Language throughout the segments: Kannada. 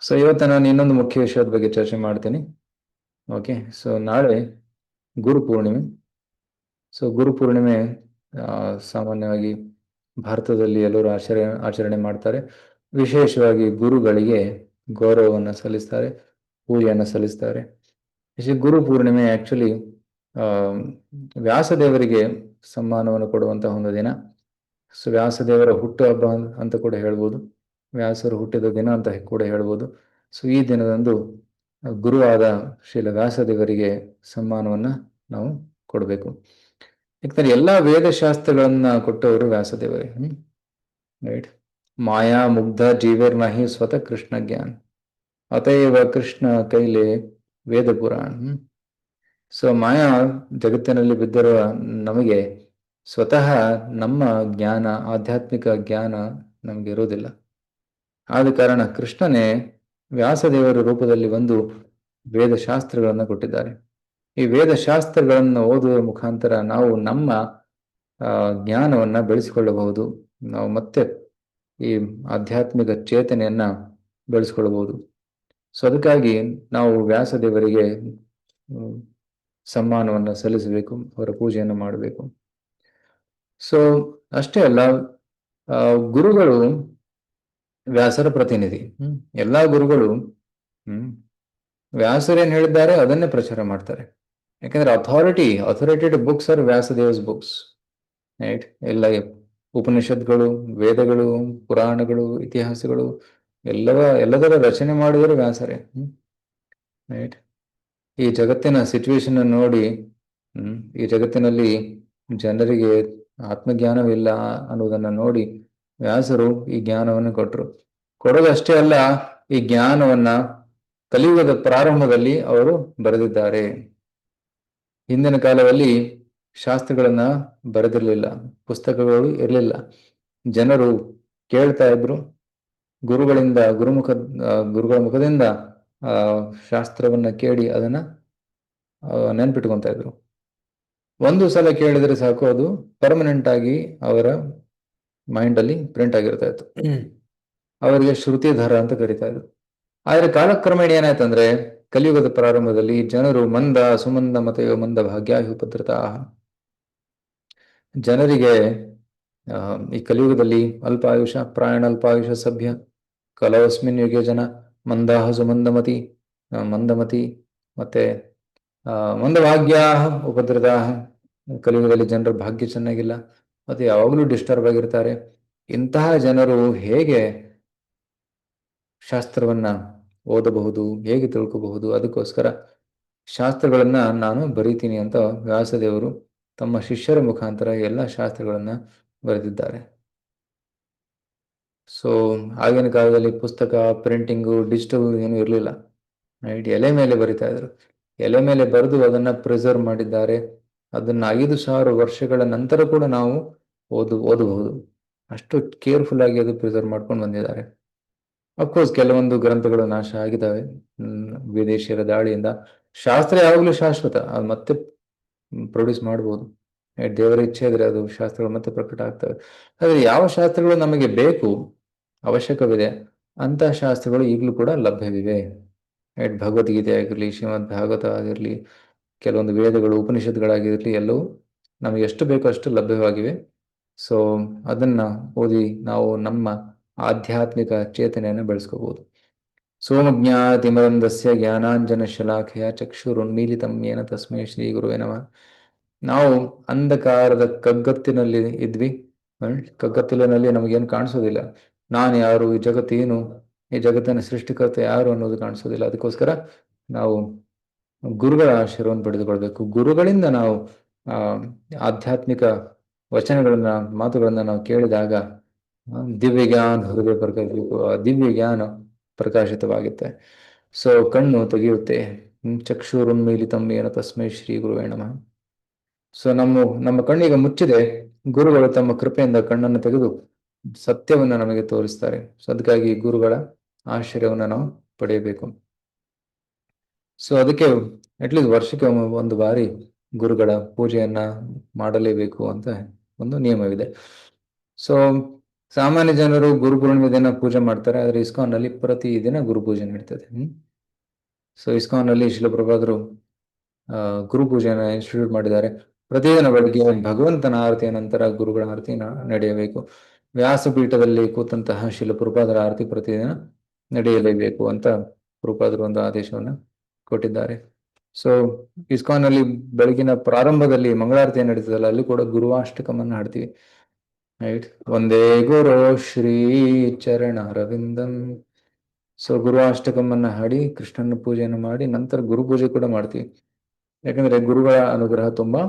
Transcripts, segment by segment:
ಸೊ ಇವತ್ತು ನಾನು ಇನ್ನೊಂದು ಮುಖ್ಯ ವಿಷಯದ ಬಗ್ಗೆ ಚರ್ಚೆ ಮಾಡ್ತೀನಿ. ಓಕೆ, ಸೊ ನಾಳೆ ಗುರು ಪೂರ್ಣಿಮೆ. ಸೊ ಗುರು ಪೂರ್ಣಿಮೆ ಸಾಮಾನ್ಯವಾಗಿ ಭಾರತದಲ್ಲಿ ಎಲ್ಲರೂ ಆಚರಣೆ ಮಾಡ್ತಾರೆ. ವಿಶೇಷವಾಗಿ ಗುರುಗಳಿಗೆ ಗೌರವವನ್ನು ಸಲ್ಲಿಸ್ತಾರೆ, ಪೂಜೆಯನ್ನು ಸಲ್ಲಿಸ್ತಾರೆ. ಗುರು ಪೂರ್ಣಿಮೆ ಆಕ್ಚುಲಿ ವ್ಯಾಸದೇವರಿಗೆ ಸಮ್ಮಾನವನ್ನು ಕೊಡುವಂತಹ ಒಂದು ದಿನ. ಸೊ ವ್ಯಾಸದೇವರ ಹುಟ್ಟುಹಬ್ಬ ಅಂತ ಕೂಡ ಹೇಳ್ಬೋದು, ವ್ಯಾಸರು ಹುಟ್ಟಿದ ದಿನ ಅಂತ ಕೂಡ ಹೇಳ್ಬೋದು. ಸೊ ಈ ದಿನದಂದು ಗುರುವಾದ ಶ್ರೀಲ ವ್ಯಾಸದೇವರಿಗೆ ಸಮ್ಮಾನವನ್ನ ನಾವು ಕೊಡಬೇಕು. ಯಾಕಂದ್ರೆ ಎಲ್ಲಾ ವೇದಶಾಸ್ತ್ರಗಳನ್ನ ಕೊಟ್ಟವರು ವ್ಯಾಸದೇವರೇ. ರೈಟ್. ಮಾಯಾ ಮುಗ್ಧ ಜೀವೇರ್ನಹಿ ಸ್ವತಃ ಕೃಷ್ಣ ಜ್ಞಾನ್ ಅತಯವ ಕೃಷ್ಣ ಕೈಲೆ ವೇದ ಪುರಾಣ. ಸೊ ಮಾಯಾ ಜಗತ್ತಿನಲ್ಲಿ ಬಿದ್ದಿರುವ ನಮಗೆ ಸ್ವತಃ ನಮ್ಮ ಜ್ಞಾನ, ಆಧ್ಯಾತ್ಮಿಕ ಜ್ಞಾನ ನಮ್ಗೆ ಇರೋದಿಲ್ಲ. ಆದ ಕಾರಣ ಕೃಷ್ಣನೇ ವ್ಯಾಸದೇವರ ರೂಪದಲ್ಲಿ ಬಂದು ವೇದಶಾಸ್ತ್ರಗಳನ್ನು ಕೊಟ್ಟಿದ್ದಾರೆ. ಈ ವೇದಶಾಸ್ತ್ರಗಳನ್ನು ಓದುವ ಮುಖಾಂತರ ನಾವು ನಮ್ಮ ಜ್ಞಾನವನ್ನ ಬೆಳೆಸಿಕೊಳ್ಳಬಹುದು. ನಾವು ಮತ್ತೆ ಈ ಆಧ್ಯಾತ್ಮಿಕ ಚೇತನೆಯನ್ನ ಬೆಳೆಸ್ಕೊಳ್ಬಹುದು. ಸೊ ಅದಕ್ಕಾಗಿ ನಾವು ವ್ಯಾಸದೇವರಿಗೆ ಸಮ್ಮಾನವನ್ನು ಸಲ್ಲಿಸಬೇಕು, ಅವರ ಪೂಜೆಯನ್ನು ಮಾಡಬೇಕು. ಸೊ ಅಷ್ಟೇ ಅಲ್ಲ, ಗುರುಗಳು ವ್ಯಾಸರ ಪ್ರತಿನಿಧಿ. ಎಲ್ಲಾ ಗುರುಗಳು ವ್ಯಾಸರೇನ್ ಹೇಳಿದ್ದಾರೆ ಅದನ್ನೇ ಪ್ರಚಾರ ಮಾಡ್ತಾರೆ. ಯಾಕಂದ್ರೆ ಅಥಾರಿಟೇಟಿವ್ ಬುಕ್ಸ್ ಆರ್ ವ್ಯಾಸದೇವಸ್ ಬುಕ್ಸ್. ರೈಟ್. ಎಲ್ಲ ಉಪನಿಷತ್ಗಳು, ವೇದಗಳು, ಪುರಾಣಗಳು, ಇತಿಹಾಸಗಳು ಎಲ್ಲದರ ರಚನೆ ಮಾಡಿದರು ವ್ಯಾಸರೇ. ರೈಟ್. ಈ ಜಗತ್ತಿನ ಸಿಚುವೇಶನ್ ನೋಡಿ, ಈ ಜಗತ್ತಿನಲ್ಲಿ ಜನರಿಗೆ ಆತ್ಮಜ್ಞಾನವಿಲ್ಲ ಅನ್ನೋದನ್ನ ನೋಡಿ ವ್ಯಾಸರು ಈ ಜ್ಞಾನವನ್ನು ಕೊಟ್ಟರು. ಕೊಡೋದಷ್ಟೇ ಅಲ್ಲ, ಈ ಜ್ಞಾನವನ್ನ ಕಲಿಯುಗದ ಪ್ರಾರಂಭದಲ್ಲಿ ಅವರು ಬರೆದಿದ್ದಾರೆ. ಹಿಂದಿನ ಕಾಲದಲ್ಲಿ ಶಾಸ್ತ್ರಗಳನ್ನ ಬರೆದಿರಲಿಲ್ಲ, ಪುಸ್ತಕಗಳು ಇರಲಿಲ್ಲ. ಜನರು ಕೇಳ್ತಾ ಇದ್ರು, ಗುರುಗಳ ಮುಖದಿಂದ ಶಾಸ್ತ್ರವನ್ನ ಕೇಳಿ ಅದನ್ನ ನೆನ್ಪಿಟ್ಕೊಂತ ಇದ್ರು. ಒಂದು ಸಲ ಕೇಳಿದ್ರೆ ಸಾಕು, ಅದು ಪರ್ಮನೆಂಟ್ ಆಗಿ ಅವರ ಮೈಂಡ್ ಅಲ್ಲಿ ಪ್ರಿಂಟ್ ಆಗಿರ್ತಾ ಇತ್ತು. ಅವರಿಗೆ ಶ್ರುತಿಧರ ಅಂತ ಕರೀತಾ ಇದ್ರು. ಆದ್ರೆ ಕಾಲಕ್ರಮೇಣ ಏನಾಯ್ತಂದ್ರೆ, ಕಲಿಯುಗದ ಪ್ರಾರಂಭದಲ್ಲಿ ಜನರು ಮಂದ ಸುಮಂದ ಮತಯೋ ಮಂದ ಭಾಗ್ಯಾಹು ಭದ್ರತಾ. ಜನರಿಗೆ ಈ ಕಲಿಯುಗದಲ್ಲಿ ಅಲ್ಪಾಯುಷ ಪ್ರಾಯಣ ಅಲ್ಪಾಯುಷ ಸಭ್ಯ ಕಲವಸ್ಮಿನ್ ಯುಗೆ ಜನ ಮಂದಾಹ ಸುಮಂದಮತಿ ಮಂದಮತಿ ಮತ್ತೆ ಮಂದಭಾಗ್ಯ ಉಪದ್ರತಾಹ. ಕಲಿಯುಗದಲ್ಲಿ ಜನರ ಭಾಗ್ಯ ಚೆನ್ನಾಗಿಲ್ಲ, ಮತ್ತೆ ಯಾವಾಗಲೂ ಡಿಸ್ಟರ್ಬ್ ಆಗಿರ್ತಾರೆ. ಇಂತಹ ಜನರು ಹೇಗೆ ಶಾಸ್ತ್ರವನ್ನ ಓದಬಹುದು, ಹೇಗೆ ತಿಳ್ಕೋಬಹುದು? ಅದಕ್ಕೋಸ್ಕರ ಶಾಸ್ತ್ರಗಳನ್ನ ನಾನು ಬರೀತೀನಿ ಅಂತ ವ್ಯಾಸದೇವರು ತಮ್ಮ ಶಿಷ್ಯರ ಮುಖಾಂತರ ಎಲ್ಲ ಶಾಸ್ತ್ರಗಳನ್ನ ಬರೆದಿದ್ದಾರೆ. ಸೊ ಆಗಿನ ಕಾಲದಲ್ಲಿ ಪುಸ್ತಕ, ಪ್ರಿಂಟಿಂಗು, ಡಿಜಿಟಲ್ ಏನು ಇರಲಿಲ್ಲ. ರೈಟ್. ಎಲೆ ಮೇಲೆ ಬರಿತಾ ಇದ್ರು. ಎಲೆ ಮೇಲೆ ಬರೆದು ಅದನ್ನ ಪ್ರಿಸರ್ವ್ ಮಾಡಿದ್ದಾರೆ. ಅದನ್ನ 5,000 ವರ್ಷಗಳ ನಂತರ ಕೂಡ ನಾವು ಓದಬಹುದು. ಅಷ್ಟು ಕೇರ್ಫುಲ್ ಆಗಿ ಅದು ಪ್ರಿಸರ್ವ್ ಮಾಡ್ಕೊಂಡು ಬಂದಿದ್ದಾರೆ. ಅಫ್ಕೋರ್ಸ್ ಕೆಲವೊಂದು ಗ್ರಂಥಗಳು ನಾಶ ಆಗಿದ್ದಾವೆ ವಿದೇಶಿಯರ ದಾಳಿಯಿಂದ. ಶಾಸ್ತ್ರ ಯಾವಾಗಲೂ ಶಾಶ್ವತ, ಅದು ಮತ್ತೆ ಪ್ರೊಡ್ಯೂಸ್ ಮಾಡಬಹುದು. ದೇವರ ಇಚ್ಛೆ ಇದ್ರೆ ಅದು ಶಾಸ್ತ್ರಗಳು ಮತ್ತೆ ಪ್ರಕಟ ಆಗ್ತವೆ. ಆದ್ರೆ ಯಾವ ಶಾಸ್ತ್ರಗಳು ನಮಗೆ ಬೇಕು, ಅವಶ್ಯಕವಿದೆ, ಅಂತ ಶಾಸ್ತ್ರಗಳು ಈಗಲೂ ಕೂಡ ಲಭ್ಯವಿವೆ. ಭಗವದ್ಗೀತೆ ಆಗಿರ್ಲಿ, ಶ್ರೀಮದ್ ಭಾಗವತ ಆಗಿರ್ಲಿ, ಕೆಲವೊಂದು ವೇದಗಳು, ಉಪನಿಷತ್ಗಳಾಗಿರ್ಲಿ, ಎಲ್ಲವೂ ನಮಗೆ ಎಷ್ಟು ಬೇಕೋ ಅಷ್ಟು ಲಭ್ಯವಾಗಿವೆ. ಸೊ ಅದನ್ನ ಓದಿ ನಾವು ನಮ್ಮ ಆಧ್ಯಾತ್ಮಿಕ ಚೇತನೆಯನ್ನು ಬೆಳೆಸ್ಕೋಬಹುದು. ಸೋಮಜ್ಞಾತಿಮರಂದಸ್ಯ ಜ್ಞಾನಾಂಜನ ಶಲಾಖೆಯ ಚಕ್ಷುರುನ್ಮೀಲಿತಂ ಯೇನ ತಸ್ಮೈ ಶ್ರೀ ಗುರುವೇ ನಮಃ. ನಾವು ಅಂಧಕಾರದ ಕಗ್ಗತ್ತಿನಲ್ಲಿ ಇದ್ವಿ. ಕಗ್ಗತ್ತಲಿನಲ್ಲಿ ನಮಗೇನು ಕಾಣಿಸೋದಿಲ್ಲ. ನಾನು ಯಾರು, ಈ ಜಗತ್ತೇನು, ಈ ಜಗತ್ತಿನ ಸೃಷ್ಟಿಕರ್ತ ಯಾರು ಅನ್ನೋದು ಕಾಣಿಸೋದಿಲ್ಲ. ಅದಕ್ಕೋಸ್ಕರ ನಾವು ಗುರುಗಳ ಆಶೀರ್ವಾದವನ್ನು ಪಡೆದುಕೊಳ್ಬೇಕು. ಗುರುಗಳಿಂದ ನಾವು ಆಧ್ಯಾತ್ಮಿಕ ವಚನಗಳನ್ನ, ಮಾತುಗಳನ್ನ ನಾವು ಕೇಳಿದಾಗ ದಿವ್ಯ ಜ್ಞಾನ ಹೃದಯ ಪ್ರಕಾಶಿಸಬೇಕು. ಆ ದಿವ್ಯ ಜ್ಞಾನ ಪ್ರಕಾಶಿತವಾಗುತ್ತೆ. ಸೊ ಕಣ್ಣು ತೆಗೆಯುತ್ತೆ. ಚಕ್ಷುರುನ್ಮೀಲಿತಂ ಯೇನ ತಸ್ಮೈ ಶ್ರೀ ಗುರುವೇ ನಮಃ. ಸೊ ನಮ್ಮ ಕಣ್ಣಿಗೆ ಮುಚ್ಚಿದೆ, ಗುರುಗಳು ತಮ್ಮ ಕೃಪೆಯಿಂದ ಕಣ್ಣನ್ನು ತೆಗೆದು ಸತ್ಯವನ್ನ ನಮಗೆ ತೋರಿಸ್ತಾರೆ. ಸೊ ಅದಕ್ಕಾಗಿ ಗುರುಗಳ ಆಶ್ರಯವನ್ನು ನಾವು ಪಡೆಯಬೇಕು. ಸೊ ಅದಕ್ಕೆ ಅಟ್ಲೀಸ್ಟ್ ವರ್ಷಕ್ಕೆ ಒಂದು ಬಾರಿ ಗುರುಗಳ ಪೂಜೆಯನ್ನ ಮಾಡಲೇಬೇಕು ಅಂತ ಒಂದು ನಿಯಮವಿದೆ. ಸೊ ಸಾಮಾನ್ಯ ಜನರು ಗುರು ಪೂರ್ಣಿಮೆ ದಿನ ಪೂಜೆ ಮಾಡ್ತಾರೆ, ಆದ್ರೆ ಇಸ್ಕಾನ್ ನಲ್ಲಿ ಪ್ರತಿ ದಿನ ಗುರು ಪೂಜೆ ನಡೀತದೆ. ಸೊ ಇಸ್ಕಾನ್ ನಲ್ಲಿ ಶಿಲ ಪ್ರಭುಪಾದರು ಗುರು ಪೂಜೆನ ಇನ್ಸ್ಟಿಟ್ಯೂಟ್ ಮಾಡಿದ್ದಾರೆ. ಪ್ರತಿದಿನ ಬೆಳಗ್ಗೆ ಭಗವಂತನ ಆರತಿಯ ನಂತರ ಗುರುಗಳ ಆರತಿ ನಡೆಯಬೇಕು. ವ್ಯಾಸಪೀಠದಲ್ಲಿ ಕೂತಂತಹ ಶಿಲ ಪ್ರಭುಪಾದರ ಆರತಿ ಪ್ರತಿದಿನ ನಡೆಯಲೇಬೇಕು ಅಂತ ಪ್ರಭುಪಾದರು ಒಂದು ಆದೇಶವನ್ನ ಕೊಟ್ಟಿದ್ದಾರೆ. ಸೊ ಇಸ್ಕಾನ್ ಅಲ್ಲಿ ಬೆಳಗಿನ ಪ್ರಾರಂಭದಲ್ಲಿ ಮಂಗಳಾರತಿ ನಡೀತದಲ್ಲ, ಅಲ್ಲಿ ಕೂಡ ಗುರುವಾಷ್ಟಕಮನ್ನ ಹಾಡ್ತೀವಿ. ರೈಟ್, ಒಂದೇ ಗುರು ಶ್ರೀ ಚರಣ ಅರವಿಂದಂ. ಸೊ ಗುರುವಾಷ್ಟಕಮನ್ನ ಹಾಡಿ ಕೃಷ್ಣನ ಪೂಜೆಯನ್ನು ಮಾಡಿ ನಂತರ ಗುರು ಪೂಜೆ ಕೂಡ ಮಾಡ್ತೀವಿ. ಯಾಕಂದ್ರೆ ಗುರುಗಳ ಅನುಗ್ರಹ ತುಂಬಾ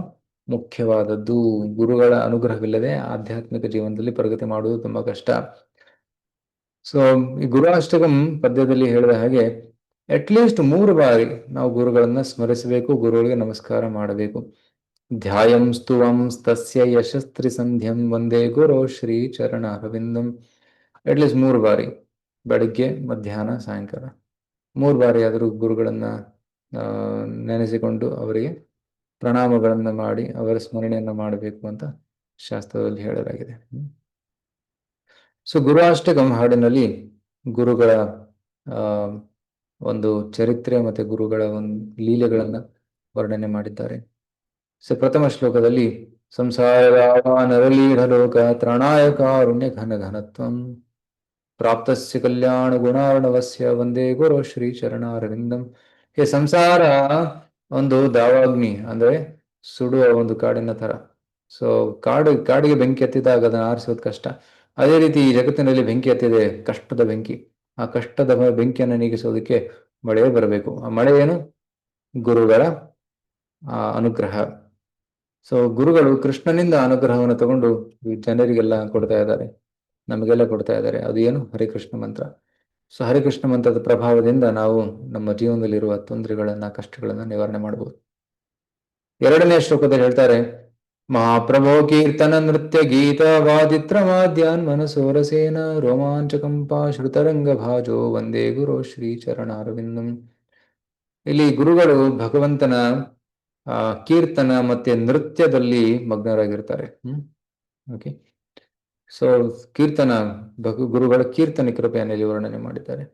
ಮುಖ್ಯವಾದದ್ದು. ಗುರುಗಳ ಅನುಗ್ರಹವಿಲ್ಲದೆ ಆಧ್ಯಾತ್ಮಿಕ ಜೀವನದಲ್ಲಿ ಪ್ರಗತಿ ಮಾಡುವುದು ತುಂಬಾ ಕಷ್ಟ. ಸೊ ಈ ಗುರುವಾಷ್ಟಕಂ ಪದ್ಯದಲ್ಲಿ ಹೇಳಿದ ಹಾಗೆ ಅಟ್ಲೀಸ್ಟ್ 3 ಬಾರಿ ನಾವು ಗುರುಗಳನ್ನ ಸ್ಮರಿಸಬೇಕು, ಗುರುಗಳಿಗೆ ನಮಸ್ಕಾರ ಮಾಡಬೇಕು. ಧ್ಯಾಯಂ ಸ್ತುವಂ ತಸ್ಯ ಯಶಸ್ತ್ರಿ ಸಂಧ್ಯಂ ವಂದೇ ಗುರು ಶ್ರೀ ಚರಣ ಅರವಿಂದಂ. ಅಟ್ಲೀಸ್ಟ್ 3 ಬಾರಿ, ಬೆಳಿಗ್ಗೆ ಮಧ್ಯಾಹ್ನ ಸಾಯಂಕಾಲ 3 ಬಾರಿ ಆದರೂ ಗುರುಗಳನ್ನ ನೆನೆಸಿಕೊಂಡು ಅವರಿಗೆ ಪ್ರಣಾಮಗಳನ್ನ ಮಾಡಿ ಅವರ ಸ್ಮರಣೆಯನ್ನ ಮಾಡಬೇಕು ಅಂತ ಶಾಸ್ತ್ರದಲ್ಲಿ ಹೇಳಲಾಗಿದೆ. ಸೊ ಗುರುವಾಷ್ಟಕಂ ಹಾಡಿನಲ್ಲಿ ಗುರುಗಳ ಒಂದು ಚರಿತ್ರೆ ಮತ್ತೆ ಗುರುಗಳ ಒಂದು ಲೀಲೆಗಳನ್ನ ವರ್ಣನೆ ಮಾಡಿದ್ದಾರೆ. ಸೊ ಪ್ರಥಮ ಶ್ಲೋಕದಲ್ಲಿ ಸಂಸಾರ ನರಲೀಢಲೋಕ ತ್ರಣಾಯ ಕಾರುಣ್ಯ ಘನ ಘನತ್ವಂ ಪ್ರಾಪ್ತಸ್ಯ ಕಲ್ಯಾಣ ಗುಣಾರ್ಣವಸ್ಯ ವಂದೇ ಗುರು ಶ್ರೀ ಚರಣಾರವಿಂದಂ. ಈ ಸಂಸಾರ ಒಂದು ದಾವಾಗ್ನಿ, ಅಂದ್ರೆ ಸುಡುವ ಒಂದು ಕಾಡಿನ ತರ. ಸೊ ಕಾಡಿಗೆ ಬೆಂಕಿ ಹತ್ತಿದಾಗ ಅದನ್ನ ಆರಿಸೋದು ಕಷ್ಟ. ಅದೇ ರೀತಿ ಈ ಜಗತ್ತಿನಲ್ಲಿ ಬೆಂಕಿ ಹತ್ತಿದೆ, ಕಷ್ಟದ ಬೆಂಕಿ. ಆ ಕಷ್ಟದ ಬೆಂಕಿಯನ್ನು ನೀಗಿಸೋದಕ್ಕೆ ಮಳೆ ಬರಬೇಕು. ಆ ಮಳೆ ಏನು? ಗುರುಗಳ ಅನುಗ್ರಹ. ಸೊ ಗುರುಗಳು ಕೃಷ್ಣನಿಂದ ಅನುಗ್ರಹವನ್ನು ತಗೊಂಡು ಜನರಿಗೆಲ್ಲ ಕೊಡ್ತಾ ಇದ್ದಾರೆ, ನಮಗೆಲ್ಲ ಕೊಡ್ತಾ ಇದ್ದಾರೆ. ಅದು ಏನು? ಹರಿಕೃಷ್ಣ ಮಂತ್ರ. ಸೊ ಹರಿಕೃಷ್ಣ ಮಂತ್ರದ ಪ್ರಭಾವದಿಂದ ನಾವು ನಮ್ಮ ಜೀವನದಲ್ಲಿರುವ ತೊಂದರೆಗಳನ್ನ, ಕಷ್ಟಗಳನ್ನ ನಿವಾರಣೆ ಮಾಡಬಹುದು. 2ನೇ ಶ್ಲೋಕದಲ್ಲಿ ಹೇಳ್ತಾರೆ, ಮಹಾಪ್ರಭೋ ಕೀರ್ತನ ನೃತ್ಯ ಗೀತ ವಾದಿತ್ರ ಮಾದ್ಯಾನ್ ಮನಸೋರಸೇನ ರೋಮಾಂಚಕಂಪಾ ಶ್ರುತರಂಗ ಭಾಜೋ ವಂದೇ ಗುರು ಶ್ರೀ ಚರಣಾರವಿಂದಂ. ಇಲ್ಲಿ ಗುರುಗಳು ಭಗವಂತನ ಕೀರ್ತನ ಮತ್ತೆ ನೃತ್ಯದಲ್ಲಿ ಮಗ್ನರಾಗಿರ್ತಾರೆ. ಓಕೆ. ಸೊ ಕೀರ್ತನ ಗುರುಗಳ ಕೀರ್ತನೆ ಕೃಪೆಯನ್ನು ಇಲ್ಲಿ ವರ್ಣನೆ ಮಾಡಿದ್ದಾರೆ.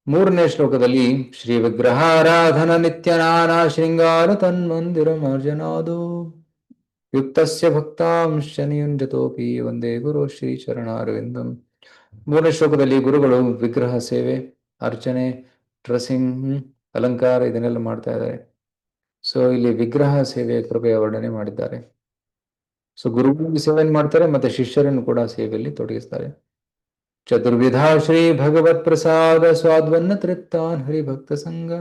3ನೇ ಶ್ಲೋಕದಲ್ಲಿ ಶ್ರೀ ವಿಗ್ರಹಾರಾಧನ ನಿತ್ಯ ನಾನಾ ಶೃಂಗಾರ ತನ್ಮಂದಿರ ಮಾರ್ಜನಾದೋ ಯುಕ್ತಸ್ಯ ಭಕ್ತಾಂಶ ನಿಯುಂಜತೋಪಿ ವಂದೇ ಗುರು ಶ್ರೀ ಚರಣಾರವಿಂದಂ. 3ನೇ ಶ್ಲೋಕದಲ್ಲಿ ಗುರುಗಳು ವಿಗ್ರಹ ಸೇವೆ, ಅರ್ಚನೆ, ಡ್ರೆಸ್ಸಿಂಗ್, ಅಲಂಕಾರ ಇದನ್ನೆಲ್ಲ ಮಾಡ್ತಾ ಇದ್ದಾರೆ. ಸೊ ಇಲ್ಲಿ ವಿಗ್ರಹ ಸೇವೆಯ ಕೃಪೆಯ ವರ್ಣನೆ ಮಾಡಿದ್ದಾರೆ. ಸೊ ಗುರುಗಳಿಗೆ ಸೇವೆಯನ್ನು ಮಾಡ್ತಾರೆ, ಮತ್ತೆ ಶಿಷ್ಯರನ್ನು ಕೂಡ ಸೇವೆಯಲ್ಲಿ ತೊಡಗಿಸ್ತಾರೆ. ಚತುರ್ವಿಧಾ ಶ್ರೀ ಭಗವತ್ ಪ್ರಸಾದ ಸ್ವಾದ್ವನ್ನ ತೃಪ್ತಾನ್ ಹರಿಭಕ್ತ ಸಂಘ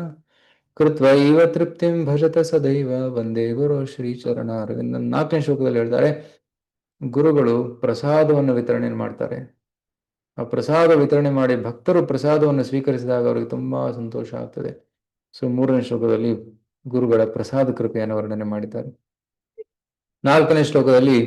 ಕೃತ್ವೈವ ತೃಪ್ತಿಂ ಭಜತ ಸದೈವ ವಂದೇ ಗುರು ಶ್ರೀ ಚರಣಾರವಿಂದ. 4ನೇ ಶ್ಲೋಕದಲ್ಲಿ ಹೇಳ್ತಾರೆ, ಗುರುಗಳು ಪ್ರಸಾದವನ್ನು ವಿತರಣೆ ಮಾಡ್ತಾರೆ. ಆ ಪ್ರಸಾದ ವಿತರಣೆ ಮಾಡಿ ಭಕ್ತರು ಪ್ರಸಾದವನ್ನು ಸ್ವೀಕರಿಸಿದಾಗ ಅವರಿಗೆ ತುಂಬಾ ಸಂತೋಷ ಆಗ್ತದೆ. ಸೊ 3ನೇ ಶ್ಲೋಕದಲ್ಲಿ ಗುರುಗಳ ಪ್ರಸಾದ ಕೃಪೆಯನ್ನು ವರ್ಣನೆ ಮಾಡಿದ್ದಾರೆ. 4ನೇ ಶ್ಲೋಕದಲ್ಲಿ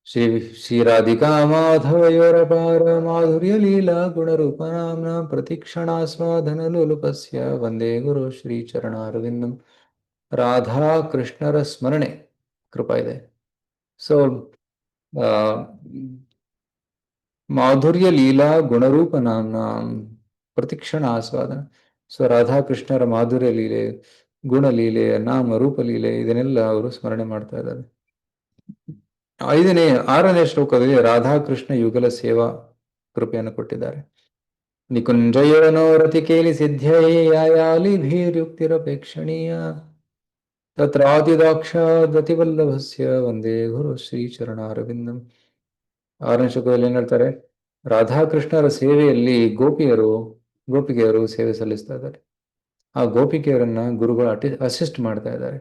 ಶ್ರೀ ಶ್ರೀರಾಧಿಕಾ ಮಾಧವಯೋರಪಾರ ಮಾಧುರ್ಯ ಲೀಲಾ ಗುಣರೂಪ ನಾಮ್ನ ಪ್ರತಿಕ್ಷಣಾಸ್ವಾದನ ಲೋಲುಪಸ್ಯ ವಂದೇ ಗುರು ಶ್ರೀ ಚರಣಾರವಿಂದಂ. ರಾಧಾ ಕೃಷ್ಣರ ಸ್ಮರಣೆ ಕೃಪಾ ಇದೆ. ಸೊ ಮಾಧುರ್ಯ ಲೀಲಾ ಗುಣರೂಪ ನಾಮ್ನ ಪ್ರತಿಕ್ಷಣ ಆಸ್ವಾದನ. ಸೊ ರಾಧಾಕೃಷ್ಣರ ಮಾಧುರ್ಯ ಲೀಲೆ, ಗುಣಲೀಲೆ, ನಾಮ ರೂಪಲೀಲೆ ಇದನ್ನೆಲ್ಲ ಅವರು ಸ್ಮರಣೆ ಮಾಡ್ತಾ ಇದ್ದಾರೆ. 6ನೇ ಶ್ಲೋಕದಲ್ಲಿ ರಾಧಾಕೃಷ್ಣ ಯುಗಲ ಸೇವಾ ಕೃಪೆಯನ್ನು ಕೊಟ್ಟಿದ್ದಾರೆ. ನಿಕುಂಜಯೋನೋ ರತಿ ಕೇಲಿ ಸಿದ್ಧಯುಕ್ತಿರಪೇಕ್ಷಣೀಯ ತತ್ರಾತಿದಾಕ್ಷಾದತಿವಲ್ಲಭಸ್ಯ ವಂದೇ ಗುರು ಶ್ರೀ ಚರಣಾರವಿಂದಂ. 6ನೇ ಶ್ಲೋಕದಲ್ಲಿ ಏನ್ ಹೇಳ್ತಾರೆ? ರಾಧಾಕೃಷ್ಣರ ಸೇವೆಯಲ್ಲಿ ಗೋಪಿಕೆಯರು ಸೇವೆ ಸಲ್ಲಿಸ್ತಾ ಇದ್ದಾರೆ. ಆ ಗೋಪಿಕೆಯರನ್ನ ಗುರುಗಳು ಅಸಿಸ್ಟ್ ಮಾಡ್ತಾ ಇದ್ದಾರೆ.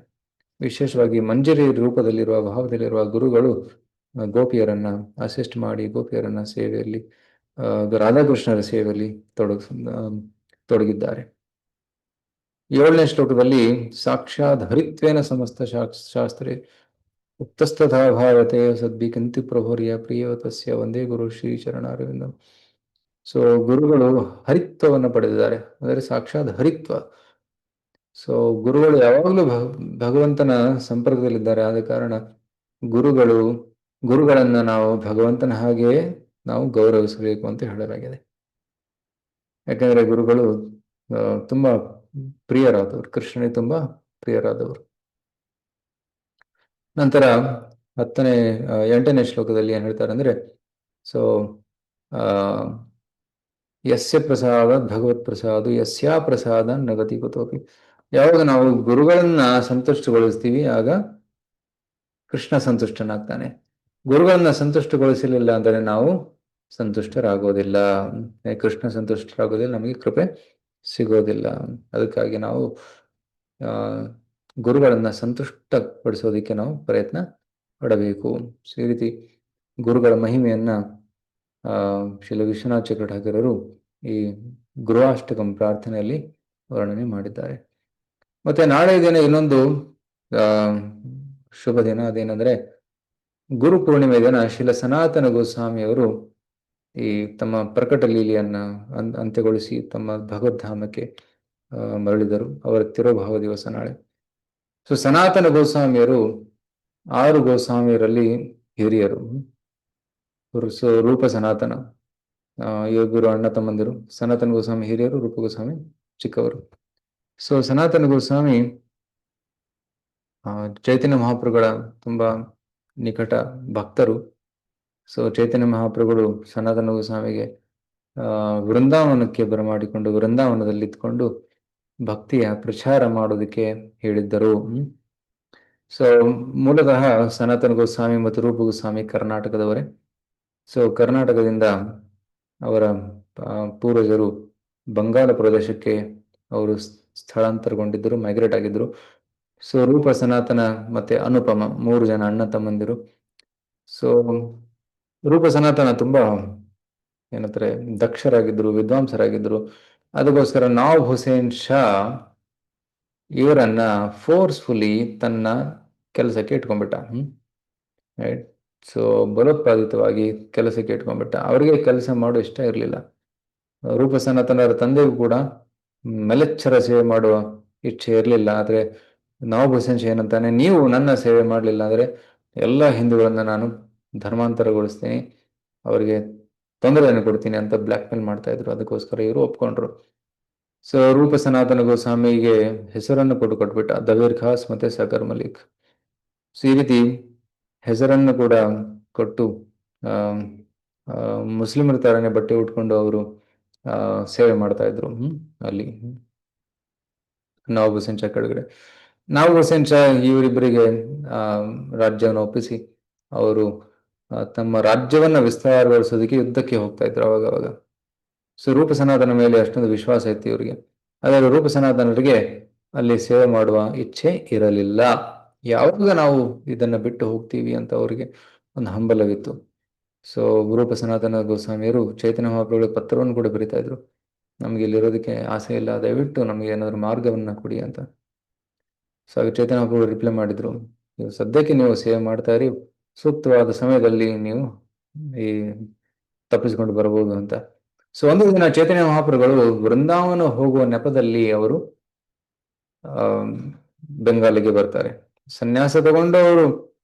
ವಿಶೇಷವಾಗಿ ಮಂಜರಿ ರೂಪದಲ್ಲಿರುವ ಭಾವದಲ್ಲಿರುವ ಗುರುಗಳು ಗೋಪಿಯರನ್ನ ಅಸಿಸ್ಟ್ ಮಾಡಿ ಗೋಪಿಯರನ್ನ ಸೇವೆಯಲ್ಲಿ ರಾಧಾಕೃಷ್ಣರ ಸೇವೆಯಲ್ಲಿ ತೊಡಗಿದ್ದಾರೆ. 7ನೇ ಶ್ಲೋಕದಲ್ಲಿ ಸಾಕ್ಷಾತ್ ಹರಿತ್ವೇನ ಸಮಸ್ತ ಶಾಸ್ತ್ರೇ ಉಕ್ತಸ್ತಥಾ ಭಾರತೆ ಸದ್ಭಿಕಂತಿ ಪ್ರಭುರ್ಯ ಪ್ರಿಯವತಸ್ಯ ವಂದೇ ಗುರು ಶ್ರೀ ಚರಣಾರವಿಂದಂ. ಸೊ ಗುರುಗಳು ಹರಿತ್ವವನ್ನು ಪಡೆದಿದ್ದಾರೆ, ಅಂದರೆ ಸಾಕ್ಷಾತ್ ಹರಿತ್ವ. ಸೊ ಗುರುಗಳು ಯಾವಾಗಲೂ ಭಗವಂತನ ಸಂಪರ್ಕದಲ್ಲಿದ್ದಾರೆ. ಆದ ಕಾರಣ ಗುರುಗಳನ್ನ ನಾವು ಭಗವಂತನ ಹಾಗೆಯೇ ನಾವು ಗೌರವಿಸಬೇಕು ಅಂತ ಹೇಳಲಾಗಿದೆ. ಯಾಕಂದ್ರೆ ಗುರುಗಳು ತುಂಬಾ ಪ್ರಿಯರಾದವರು, ಕೃಷ್ಣನಿಗೆ ತುಂಬಾ ಪ್ರಿಯರಾದವರು. ನಂತರ 8ನೇ ಶ್ಲೋಕದಲ್ಲಿ ಏನ್ ಹೇಳ್ತಾರೆ ಅಂದ್ರೆ, ಸೊ ಆ ಯಸ್ಯ ಪ್ರಸಾದ ಭಗವತ್ ಪ್ರಸಾದ ಯಸ್ಯಾ ಪ್ರಸಾದ ನಗತಿ ಕುತೋಪಿ. ಯಾವಾಗ ನಾವು ಗುರುಗಳನ್ನ ಸಂತುಷ್ಟಗೊಳಿಸ್ತೀವಿ ಆಗ ಕೃಷ್ಣ ಸಂತುಷ್ಟನಾಗ್ತಾನೆ. ಗುರುಗಳನ್ನ ಸಂತುಷ್ಟಗೊಳಿಸಲಿಲ್ಲ ಅಂದರೆ ನಾವು ಸಂತುಷ್ಟರಾಗೋದಿಲ್ಲ. ಕೃಷ್ಣ ಸಂತುಷ್ಟರಾಗೋದಿಲ್ಲ, ನಮಗೆ ಕೃಪೆ ಸಿಗೋದಿಲ್ಲ. ಅದಕ್ಕಾಗಿ ನಾವು ಆ ಗುರುಗಳನ್ನ ಸಂತುಷ್ಟಪಡಿಸೋದಕ್ಕೆ ನಾವು ಪ್ರಯತ್ನ ಪಡಬೇಕು. ಈ ರೀತಿ ಗುರುಗಳ ಮಹಿಮೆಯನ್ನ ಶ್ರೀಲ ವಿಶ್ವನಾಥ ಚಕ್ರ ಠಾಕೂರರು ಈ ಗೃಹಾಷ್ಟಕಂ ಪ್ರಾರ್ಥನೆಯಲ್ಲಿ ವರ್ಣನೆ ಮಾಡಿದ್ದಾರೆ. ಮತ್ತೆ ನಾಳೆ ದಿನ ಇನ್ನೊಂದು ಶುಭ ದಿನ, ಅದೇನೆಂದ್ರೆ ಗುರು ಪೂರ್ಣಿಮೆ ದಿನ ಶ್ರೀಲ ಸನಾತನ ಗೋಸ್ವಾಮಿಯವರು ಈ ತಮ್ಮ ಪ್ರಕಟ ಲೀಲೆಯನ್ನ ಅಂತ್ಯಗೊಳಿಸಿ ತಮ್ಮ ಭಗವದ್ಧಾಮಕ್ಕೆ ಮರಳಿದರು. ಅವರ ತಿರೋಭಾವ ದಿವಸ ನಾಳೆ. ಸೊ ಸನಾತನ ಗೋಸ್ವಾಮಿಯರು 6 ಗೋಸ್ವಾಮಿಯರಲ್ಲಿ ಹಿರಿಯರು. ಸೊ ರೂಪ ಸನಾತನ ಇವರು ಅಣ್ಣ ತಮ್ಮಂದಿರು. ಸನಾತನ ಗೋಸ್ವಾಮಿ ಹಿರಿಯರು, ರೂಪ ಗೋಸ್ವಾಮಿ ಚಿಕ್ಕವರು. ಸೊ ಸನಾತನ ಗೋಸ್ವಾಮಿ ಚೈತನ್ಯ ಮಹಾಪ್ರಭುಗಳ ತುಂಬಾ ನಿಕಟ ಭಕ್ತರು. ಸೊ ಚೈತನ್ಯ ಮಹಾಪ್ರಭುಗಳು ಸನಾತನ ಗೋಸ್ವಾಮಿಗೆ ವೃಂದಾವನಕ್ಕೆ ಬರಮಾಡಿಕೊಂಡು ವೃಂದಾವನದಲ್ಲಿ ಇದ್ಕೊಂಡು ಭಕ್ತಿಯ ಪ್ರಚಾರ ಮಾಡೋದಕ್ಕೆ ಹೇಳಿದ್ದರು. ಸೊ ಮೂಲತಃ ಸನಾತನ ಗೋಸ್ವಾಮಿ ಮತ್ತು ರೂಪ ಗೋಸ್ವಾಮಿ ಕರ್ನಾಟಕದವರೇ. ಸೊ ಕರ್ನಾಟಕದಿಂದ ಅವರ ಪೂರ್ವಜರು ಬಂಗಾಳ ಪ್ರದೇಶಕ್ಕೆ ಅವರು ಸ್ಥಳಾಂತರಗೊಂಡಿದ್ದರು, ಮೈಗ್ರೇಟ್ ಆಗಿದ್ರು. ಸೊ ರೂಪ ಸನಾತನ ಮತ್ತೆ ಅನುಪಮ 3 ಜನ ಅಣ್ಣ ತಮ್ಮಂದಿರು. ಸೊ ರೂಪ ಸನಾತನ ತುಂಬಾ ಏನಂತಾರೆ ದಕ್ಷರಾಗಿದ್ರು, ವಿದ್ವಾಂಸರಾಗಿದ್ರು. ಅದಕ್ಕೋಸ್ಕರ ನವಾಬ್ ಹುಸೇನ್ ಶಾ ಇವರನ್ನ ಫೋರ್ಸ್ಫುಲಿ ತನ್ನ ಕೆಲಸಕ್ಕೆ ಇಟ್ಕೊಂಡ್ಬಿಟ್ಟ. ರೈಟ್. ಸೊ ಬಲೋತ್ಪಾದಿತವಾಗಿ ಕೆಲಸಕ್ಕೆ ಇಟ್ಕೊಂಡ್ಬಿಟ್ಟ. ಅವರಿಗೆ ಕೆಲಸ ಮಾಡೋ ಇಷ್ಟ ಇರಲಿಲ್ಲ. ರೂಪ ಸನಾತನರ ತಂದೆಗೂ ಕೂಡ ಮೆಲೆಚ್ಚರ ಸೇವೆ ಮಾಡುವ ಇಚ್ಛೆ ಇರಲಿಲ್ಲ. ಆದ್ರೆ ನವಾಬ್ ಹುಸೇನ್ ಶಾ ಏನಂತಾನೆ, ನೀವು ನನ್ನ ಸೇವೆ ಮಾಡಲಿಲ್ಲ ಅಂದ್ರೆ ಎಲ್ಲ ಹಿಂದೂಗಳನ್ನ ನಾನು ಧರ್ಮಾಂತರಗೊಳಿಸ್ತೀನಿ, ಅವರಿಗೆ ತೊಂದರೆಯನ್ನು ಕೊಡ್ತೀನಿ ಅಂತ ಬ್ಲ್ಯಾಕ್ ಮೇಲ್ ಮಾಡ್ತಾ ಇದ್ರು. ಅದಕ್ಕೋಸ್ಕರ ಇವರು ಒಪ್ಕೊಂಡ್ರು. ಸೊ ರೂಪ ಸನಾತನ ಗೋಸ್ವಾಮಿಗೆ ಹೆಸರನ್ನು ಕೊಟ್ಬಿಟ್ಟ, ದವೀರ್ ಖಾಸ್ ಮತ್ತೆ ಸಕರ್ ಮಲಿಕ್. ಸೊ ಈ ರೀತಿ ಹೆಸರನ್ನು ಕೂಡ ಕೊಟ್ಟು ಮುಸ್ಲಿಮರ ತರನೇ ಬಟ್ಟೆ ಉಟ್ಕೊಂಡು ಅವರು ಸೇವೆ ಮಾಡ್ತಾ ಇದ್ರು ಅಲ್ಲಿ ನವಾಬ್ ಹುಸೇನ್ ಶಾ ಕೆಳಗಡೆ. ನವಾಬ್ ಹುಸೇನ್ ಶಾ ಇವರಿಬ್ಬರಿಗೆ ರಾಜ್ಯವನ್ನು ಒಪ್ಪಿಸಿ ಅವರು ತಮ್ಮ ರಾಜ್ಯವನ್ನ ವಿಸ್ತಾರಗೊಳಿಸೋದಕ್ಕೆ ಯುದ್ಧಕ್ಕೆ ಹೋಗ್ತಾ ಇದ್ರು ಅವಾಗ. ಸೊ ರೂಪ ಸನಾತನ ಮೇಲೆ ಅಷ್ಟೊಂದು ವಿಶ್ವಾಸ ಇತ್ತು ಇವರಿಗೆ. ಆದರೆ ರೂಪ ಸನಾತನರಿಗೆ ಅಲ್ಲಿ ಸೇವೆ ಮಾಡುವ ಇಚ್ಛೆ ಇರಲಿಲ್ಲ. ಯಾವಾಗ ನಾವು ಇದನ್ನ ಬಿಟ್ಟು ಹೋಗ್ತೀವಿ ಅಂತ ಅವರಿಗೆ ಒಂದು ಹಂಬಲವಿತ್ತು. ಸೊ ರೂಪ ಸನಾತನ ಗೋಸ್ವಾಮಿಯರು ಚೈತನ್ಯ ಮಹಾಪ್ರಭುಗಳಿಗೆ ಪತ್ರವನ್ನು ಕೂಡ ಬರೀತಾ ಇದ್ರು, ನಮ್ಗೆ ಇಲ್ಲಿರೋದಕ್ಕೆ ಆಸೆ ಇಲ್ಲ, ದಯವಿಟ್ಟು ನಮ್ಗೆ ಏನಾದ್ರು ಮಾರ್ಗವನ್ನ ಕೊಡಿ ಅಂತ. ಸೊ ಆಗ ಚೈತನ್ಯ ಮಹಾಪ್ರಭುಗಳು ರಿಪ್ಲೈ ಮಾಡಿದ್ರು, ಸದ್ಯಕ್ಕೆ ನೀವು ಸೇವೆ ಮಾಡ್ತಾ ಇರಿ, ಸೂಕ್ತವಾದ ಸಮಯದಲ್ಲಿ ನೀವು ಈ ತಪ್ಪಿಸಿಕೊಂಡು ಬರಬಹುದು ಅಂತ. ಸೊ ಒಂದು ದಿನ ಚೈತನ್ಯ ಮಹಾಪ್ರಭುಗಳು ವೃಂದಾವನ ಹೋಗುವ ನೆಪದಲ್ಲಿ ಅವರು ಬೆಂಗಾಲಿಗೆ ಬರ್ತಾರೆ. ಸನ್ಯಾಸ ತಗೊಂಡು ಅವರು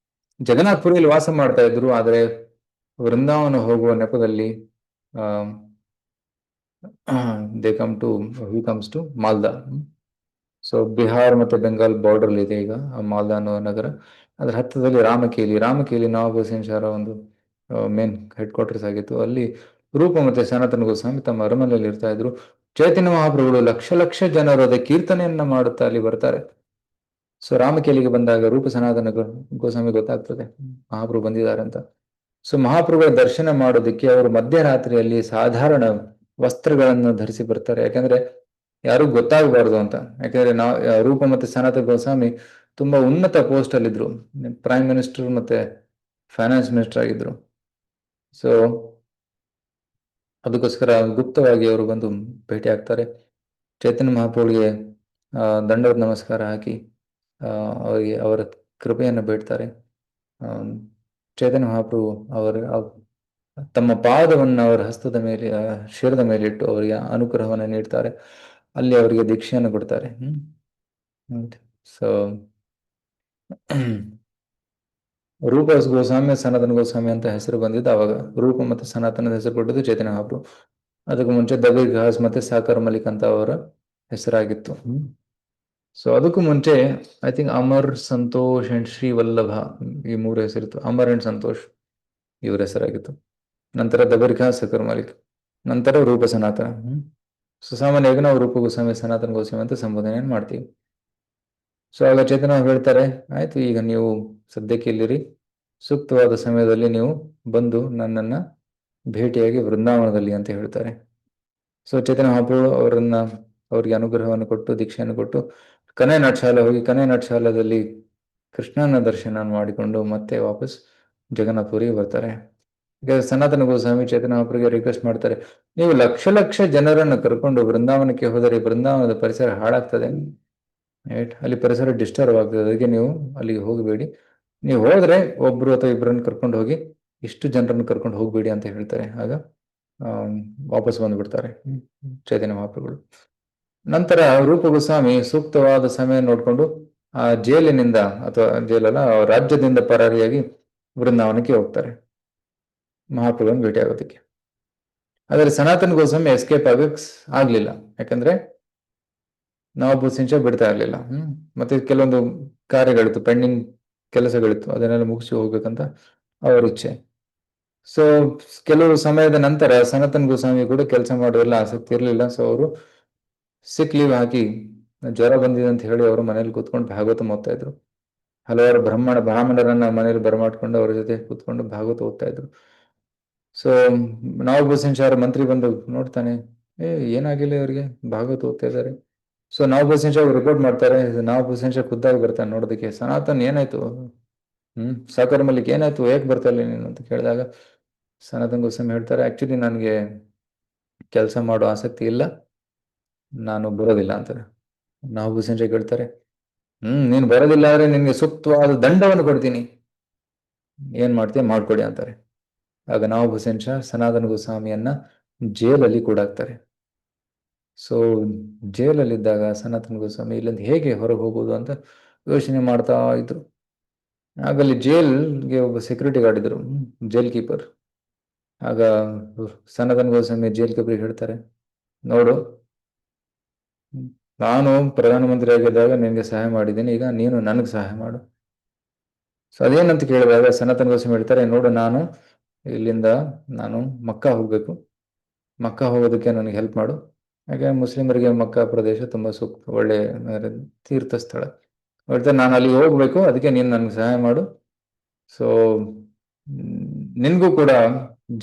ಜಗನ್ನಾಥ್ಪುರಿಯಲ್ಲಿ ವಾಸ ಮಾಡ್ತಾ ಇದ್ರು. ಆದರೆ ವೃಂದಾವನ ಹೋಗುವ ನೆಪದಲ್ಲಿ they comes to Malda. So Bihar ಮತ್ತೆ ಬೆಂಗಾಲ್ ಬಾರ್ಡರ್ ಇದೆ ಈಗ ಮಾಲ್ದಾ ಅನ್ನೋ ನಗರ. ಅದ್ರ ಹತ್ತದಲ್ಲಿ ರಾಮಕೇಲಿ ನವಾಬ್ ಹುಸೇನ್ ಶಾರ ಒಂದು ಮೇನ್ ಹೆಡ್ ಕ್ವಾರ್ಟರ್ಸ್ ಆಗಿತ್ತು. ಅಲ್ಲಿ ರೂಪ ಮತ್ತೆ ಸನಾತನ ಗೋಸ್ವಾಮಿ ತಮ್ಮ ಅರಮನೆಯಲ್ಲಿ ಇರ್ತಾ ಇದ್ರು. ಚೈತನ್ಯ ಮಹಾಪ್ರಭುಗಳು ಲಕ್ಷ ಜನರದ ಕೀರ್ತನೆಯನ್ನ ಮಾಡುತ್ತಾ ಅಲ್ಲಿ ಬರ್ತಾರೆ. ಸೊ ರಾಮಕೇಲಿಗೆ ಬಂದಾಗ ರೂಪ ಸನಾತನ ಗೋಸ್ವಾಮಿ ಗೊತ್ತಾಗ್ತದೆ ಮಹಾಪ್ರಭು ಬಂದಿದ್ದಾರೆ ಅಂತ. ಸೊ ಮಹಾಪ್ರಭುಗಳ ದರ್ಶನ ಮಾಡೋದಕ್ಕೆ ಅವರು ಮಧ್ಯರಾತ್ರಿಯಲ್ಲಿ ಸಾಧಾರಣ ವಸ್ತ್ರಗಳನ್ನು ಧರಿಸಿ ಬರ್ತಾರೆ. ಯಾಕಂದ್ರೆ ಯಾರು ಗೊತ್ತಾಗಬಾರ್ದು ಅಂತ. ಯಾಕಂದ್ರೆ ರೂಪ ಮತ್ತೆ ಸನಾತನ ಗೋಸ್ವಾಮಿ ತುಂಬಾ ಉನ್ನತ ಪೋಸ್ಟ್ ಅಲ್ಲಿ ಇದ್ರು, ಪ್ರೈಮ್ ಮಿನಿಸ್ಟರ್ ಮತ್ತೆ ಫೈನಾನ್ಸ್ ಮಿನಿಸ್ಟರ್ ಆಗಿದ್ರು. ಸೊ ಅದಕ್ಕೋಸ್ಕರ ಗುಪ್ತವಾಗಿ ಅವರು ಬಂದು ಭೇಟಿ ಆಗ್ತಾರೆ. ಚೈತನ್ಯ ಮಹಾಪ್ರಭುಗಳಿಗೆ ದಂಡವತ್ ನಮಸ್ಕಾರ ಹಾಕಿ ಅವರಿಗೆ ಅವರ ಕೃಪೆಯನ್ನು ಬೇಡ್ತಾರೆ. ಚೈತನ್ಯ ಮಹಾಪ್ರಭು ತಮ್ಮ ಪಾದವನ್ನು ಅವರ ಹಸ್ತದ ಮೇಲೆ ಶಿರದ ಮೇಲೆ ಇಟ್ಟು ಅವರಿಗೆ ಅನುಗ್ರಹವನ್ನು ನೀಡ್ತಾರೆ. ಅಲ್ಲಿ ಅವರಿಗೆ ದೀಕ್ಷೆಯನ್ನು ಕೊಡ್ತಾರೆ. ಸೊ ರೂಪ ಗೋಸ್ವಾಮಿ ಸನಾತನ ಗೋಸ್ವಾಮಿ ಅಂತ ಹೆಸರು ಬಂದಿದ್ದು ಅವಾಗ. ರೂಪ ಮತ್ತೆ ಸನಾತನದ ಹೆಸರು ಕೊಟ್ಟಿದ್ದು ಚೈತನ್ಯ ಮಹಾಪ್ರಭು. ಅದಕ್ಕೆ ಮುಂಚೆ ದಬೀರ್ ಘಾಸ್ ಮತ್ತೆ ಸಾಕರ್ ಮಲಿಕ್ ಅಂತ ಅವರ ಹೆಸರಾಗಿತ್ತು. ಸೊ ಅದಕ್ಕೂ ಮುಂಚೆ I think Amar, Santosh and Shri Vallabha, ಈ ಮೂರು ಹೆಸರಿತ್ತು. ಅಮರ್ ಅಂಡ್ ಸಂತೋಷ್ ಇವರ ಹೆಸರಾಗಿತ್ತು. ನಂತರ ದಬೀರ್ ಘಾಸ್, ಸಾಕರ್ ಮಲಿಕ್, ನಂತರ ರೂಪ ಸನಾತನ. ಸೊ ಸಾಮಾನ್ಯವಾಗಿ ನಾವು ರೂಪ ಗೋಸ್ವಾಮಿ ಸನಾತನ ಗೋಸ್ವಾಮಿ ಅಂತ ಸಂಬೋಧನೆಯನ್ನು ಮಾಡ್ತೀವಿ. ಸೊ ಆಗ ಚೇತನ ಹೇಳ್ತಾರೆ, ಆಯ್ತು ಈಗ ನೀವು ಸದ್ಯಕ್ಕೆ ಇಲ್ಲಿರಿ, ಸೂಕ್ತವಾದ ಸಮಯದಲ್ಲಿ ನೀವು ಬಂದು ನನ್ನನ್ನ ಭೇಟಿಯಾಗಿ ವೃಂದಾವನದಲ್ಲಿ ಅಂತ ಹೇಳ್ತಾರೆ. ಸೊ ಚೈತನ್ಯ ಮಹಾಪ್ರಭು ಅವ್ರಿಗೆ ಅನುಗ್ರಹವನ್ನು ಕೊಟ್ಟು ದೀಕ್ಷೆಯನ್ನು ಕೊಟ್ಟು ಕನೆ ನಾಟ್ಶಾಲೆ ಹೋಗಿ ಕನೆ ನಾಟ್ಶಾಲದಲ್ಲಿ ಕೃಷ್ಣನ ದರ್ಶನ ಮಾಡಿಕೊಂಡು ಮತ್ತೆ ವಾಪಸ್ ಜಗನ್ನಾಥಪುರಿಗೆ ಬರ್ತಾರೆ. ಈಗ ಸನಾತನ ಗೋಸ್ವಾಮಿ ಚೈತನ್ಯ ಮಹಾಪ್ರಭುಗೆ ರಿಕ್ವೆಸ್ಟ್ ಮಾಡ್ತಾರೆ, ನೀವು ಲಕ್ಷ ಲಕ್ಷ ಜನರನ್ನು ಕರ್ಕೊಂಡು ಬೃಂದಾವನಕ್ಕೆ ಹೋದರೆ ಬೃಂದಾವನದ ಪರಿಸರ ಹಾಳಾಗ್ತದೆ, ರೈಟ್? ಅಲ್ಲಿ ಪರಿಸರ ಡಿಸ್ಟರ್ಬ್ ಆಗ್ತದೆ, ಅದಕ್ಕೆ ನೀವು ಅಲ್ಲಿಗೆ ಹೋಗಬೇಡಿ. ನೀವು ಹೋದ್ರೆ ಒಬ್ರು ಅಥವಾ ಇಬ್ಬರನ್ನು ಕರ್ಕೊಂಡು ಹೋಗಿ, ಇಷ್ಟು ಜನರನ್ನು ಕರ್ಕೊಂಡು ಹೋಗ್ಬೇಡಿ ಅಂತ ಹೇಳ್ತಾರೆ. ಆಗ ವಾಪಸ್ ಬಂದ್ಬಿಡ್ತಾರೆ ಚೈತನ್ಯ ಮಹಾಪ್ರಭುಗಳು. ನಂತರ ರೂಪ ಗೋಸ್ವಾಮಿ ಸೂಕ್ತವಾದ ಸಮಯ ನೋಡಿಕೊಂಡು ಆ ಜೈಲಿನಿಂದ ಅಥವಾ ಜೈಲಲ್ಲ ರಾಜ್ಯದಿಂದ ಪರಾರಿಯಾಗಿ ವೃಂದಾವನಕ್ಕೆ ಹೋಗ್ತಾರೆ ಮಹಾಪ್ರಭುವನ್ನು ಭೇಟಿ ಆಗೋದಕ್ಕೆ. ಆದರೆ ಸನಾತನ ಗೋಸ್ವಾಮಿ ಎಸ್ಕೇಪ್ ಆಗಕ್ ಆಗ್ಲಿಲ್ಲ, ಯಾಕಂದ್ರೆ ನವಾಬ್ ಹುಸೇನ್ ಶಾ ಬಿಡ್ತಾ ಇರ್ಲಿಲ್ಲ. ಮತ್ತೆ ಕೆಲವೊಂದು ಕಾರ್ಯಗಳಿತ್ತು, ಪೆಂಡಿಂಗ್ ಕೆಲಸಗಳಿತ್ತು, ಅದನ್ನೆಲ್ಲ ಮುಗಿಸಿ ಹೋಗ್ಬೇಕಂತ ಅವರ ಇಚ್ಛೆ. ಸೊ ಕೆಲವು ಸಮಯದ ನಂತರ ಸನಾತನ್ ಗೋಸ್ವಾಮಿ ಕೂಡ ಕೆಲಸ ಮಾಡೋದ್ರಲ್ಲಿ ಆಸಕ್ತಿ ಇರಲಿಲ್ಲ. ಸೊ ಅವರು ಸಿಕ್ ಲೀವ್ ಹಾಕಿ, ಜ್ವರ ಬಂದಿದೆ ಅಂತ ಹೇಳಿ ಅವರು ಮನೇಲಿ ಕೂತ್ಕೊಂಡು ಭಾಗವತ ಓದ್ತಾ ಇದ್ರು. ಹಲವಾರು ಬ್ರಾಹ್ಮಣರನ್ನ ಮನೇಲಿ ಬರಮಾಡ್ಕೊಂಡು ಅವ್ರ ಜೊತೆ ಕೂತ್ಕೊಂಡು ಭಾಗವತ ಓದ್ತಾ ಇದ್ರು. ಸೊ ನವಾಬ್ ಹುಸೇನ್ ಶಾ ಮಂತ್ರಿ ಬಂದು ನೋಡ್ತಾನೆ, ಏನಾಗಿಲ್ಲ ಇವರಿಗೆ, ಭಾಗವತ ಓದ್ತಾ ಇದ್ದಾರೆ. ಸೊ ನವಾಬ್ ಹುಸೇನ್ ಶಾ ರಿಪೋರ್ಟ್ ಮಾಡ್ತಾರೆ. ನವಾಬ್ ಹುಸೇನ್ ಶಾ ಖುದ್ದಾಗಿ ಬರ್ತಾನೆ ನೋಡೋದಕ್ಕೆ, ಸನಾತನ್ ಏನಾಯ್ತು, ಸಾಕರ್ ಮಲ್ಲಿಕ್ ಏನಾಯ್ತು, ಹೇಗ್ ಬರ್ತಾ ಇಲ್ಲ ನೀನು ಅಂತ ಕೇಳಿದಾಗ ಸನಾತನ್ ಗೋಸ್ವಾಮಿ ಹೇಳ್ತಾರೆ, ಆಕ್ಚುಲಿ ನನಗೆ ಕೆಲಸ ಮಾಡೋ ಆಸಕ್ತಿ ಇಲ್ಲ, ನಾನು ಬರೋದಿಲ್ಲ ಅಂತಾರೆ. ನವಾಬ್ ಹುಸೇನ್ ಶಾ ಹೇಳ್ತಾರೆ, ನೀನು ಬರೋದಿಲ್ಲ ಆದ್ರೆ ನಿನ್ಗೆ ಸೂಕ್ತವಾದ ದಂಡವನ್ನು ಕೊಡ್ತೀನಿ, ಏನ್ ಮಾಡ್ತೀಯ ಮಾಡ್ಕೊಡಿ ಅಂತಾರೆ. ಆಗ ನವಾಬ್ ಹುಸೇನ್ ಶಾ ಸನಾತನ ಗೋಸ್ವಾಮಿಯನ್ನ ಜೈಲಲ್ಲಿ ಕೂಡಾಕ್ತಾರೆ. ಸೊ ಜೈಲಲ್ಲಿದ್ದಾಗ ಸನಾತನ ಗೋಸ್ವಾಮಿ ಇಲ್ಲಿಂದ ಹೇಗೆ ಹೊರಗೆ ಹೋಗೋದು ಅಂತ ಯೋಚನೆ ಮಾಡ್ತಾ ಇದ್ರು. ಆಗಲ್ಲಿ ಜೈಲ್ಗೆ ಒಬ್ಬ ಸೆಕ್ಯೂರಿಟಿ ಗಾರ್ಡ್ ಇದ್ರು, ಜೈಲ್ ಕೀಪರ್. ಆಗ ಸನಾತನ ಗೋಸ್ವಾಮಿ ಜೈಲ್ ಕೀಪರ್ಗೆ ಹೇಳ್ತಾರೆ, ನೋಡು, ನಾನು ಪ್ರಧಾನಮಂತ್ರಿ ಆಗಿದ್ದಾಗ ನಿನ್ಗೆ ಸಹಾಯ ಮಾಡಿದ್ದೀನಿ, ಈಗ ನೀನು ನನಗೆ ಸಹಾಯ ಮಾಡು. ಸೊ ಅದೇನಂತ ಕೇಳಿದಾಗ ಸನಾತನ ಗೋಸ್ವಾಮಿ ಹೇಳ್ತಾರೆ, ನೋಡು, ಇಲ್ಲಿಂದ ನಾನು ಮಕ್ಕಾ ಹೋಗ್ಬೇಕು, ಮಕ್ಕಾ ಹೋಗೋದಕ್ಕೆ ನನಗೆ ಹೆಲ್ಪ್ ಮಾಡು. ಹಾಗೆ ಮುಸ್ಲಿಮರಿಗೆ ಮಕ್ಕಾ ಪ್ರದೇಶ ತುಂಬಾ ಸೂಕ್ತ, ಒಳ್ಳೆ ತೀರ್ಥ ಸ್ಥಳ. ಹೇಳ್ತಾರೆ, ನಾನು ಅಲ್ಲಿ ಹೋಗ್ಬೇಕು, ಅದಕ್ಕೆ ನೀನು ನನಗೆ ಸಹಾಯ ಮಾಡು. ಸೊ ನಿನ್ಗೂ ಕೂಡ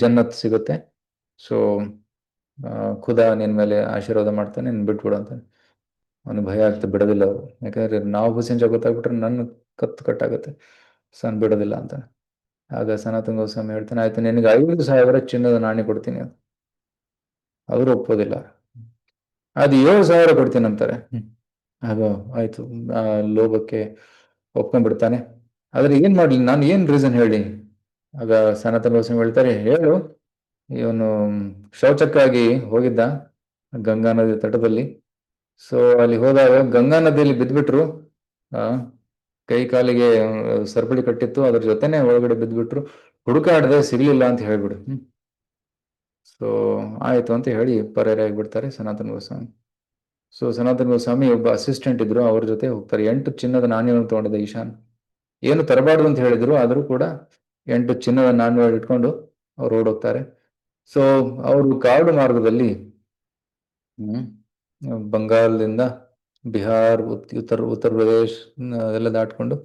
ಜನ್ನತ್ ಸಿಗುತ್ತೆ. ಸೊ ಖುದಾ ನಿನ್ ಮೇಲೆ ಆಶೀರ್ವಾದ ಮಾಡ್ತಾನೆ, ನಿನ್ ಬಿಟ್ಬಿಡು ಅಂತ. ಅವನು ಭಯ ಆಗ್ತದೆ, ಬಿಡೋದಿಲ್ಲ ಅವರು. ಯಾಕಂದ್ರೆ ನಾವು ಹುಸೇನ್ ಶಾ ಗೊತ್ತಾಗ್ಬಿಟ್ರೆ ನನ್ನ ಕಟ್ಟಾಗುತ್ತೆ, ಸನ್ ಬಿಡೋದಿಲ್ಲ ಅಂತ. ಆಗ ಸನಾತನ ಗೋಸ್ವಾಮಿ ಹೇಳ್ತಾನೆ, ಆಯ್ತು, ನಿನಗೆ 5,000 ಚಿನ್ನದ ನಾಣ್ಯ ಕೊಡ್ತೀನಿ. ಅವರು ಒಪ್ಪೋದಿಲ್ಲ. ಅದು 7,000 ಕೊಡ್ತೀನಿ ಅಂತಾರೆ. ಆಗ ಆಯ್ತು, ಲೋಭಕ್ಕೆ ಒಪ್ಕೊಂಡ್ಬಿಡ್ತಾನೆ. ಆದ್ರೆ ಏನ್ ಮಾಡ್ಲಿ, ನಾನು ಏನ್ ರೀಸನ್ ಹೇಳಿ? ಆಗ ಸನಾತನ ಗೋಸ್ವಾಮಿ ಹೇಳ್ತಾರೆ, ಹೇಳು, ಇವನು ಶೌಚಕ್ಕಾಗಿ ಹೋಗಿದ್ದ ಗಂಗಾ ನದಿ ತಟದಲ್ಲಿ. ಸೊ ಅಲ್ಲಿ ಹೋದಾಗ ಗಂಗಾ ನದಿಯಲ್ಲಿ ಬಿದ್ಬಿಟ್ರು, ಕೈ ಕಾಲಿಗೆ ಸರಪಳಿ ಕಟ್ಟಿತ್ತು, ಅದ್ರ ಜೊತೆನೆ ಒಳಗಡೆ ಬಿದ್ಬಿಟ್ರು, ಹುಡುಕಾಡದೆ ಸಿಗ್ಲಿಲ್ಲ ಅಂತ ಹೇಳ್ಬಿಡು. ಸೊ ಆಯ್ತು ಅಂತ ಹೇಳಿ ಪರಾರಿ ಆಗಿಬಿಡ್ತಾರೆ ಸನಾತನ ಗೋಸ್ವಾಮಿ. ಸೊ ಸನಾತನ ಗೋಸ್ವಾಮಿ ಒಬ್ಬ ಅಸಿಸ್ಟೆಂಟ್ ಇದ್ರು, ಅವ್ರ ಜೊತೆ ಹೋಗ್ತಾರೆ. 8 ಚಿನ್ನದ ನಾಣ್ಯವನ್ನು ತಗೊಂಡಿದ್ದ ಈಶಾನ್. ಏನು ತರಬಾರ್ದು ಅಂತ ಹೇಳಿದ್ರು, ಆದ್ರೂ ಕೂಡ 8 ಚಿನ್ನದ ನಾಣ್ಯ ಇಟ್ಕೊಂಡು ಅವ್ರು ಓಡೋಗ್ತಾರೆ. ಸೊ ಅವರು ಕಾಡು ಮಾರ್ಗದಲ್ಲಿ ಬಂಗಾಲದಿಂದ ಬಿಹಾರ್, ಉತ್ತರ ಪ್ರದೇಶ್ ಎಲ್ಲ ದಾಟ್ಕೊಂಡು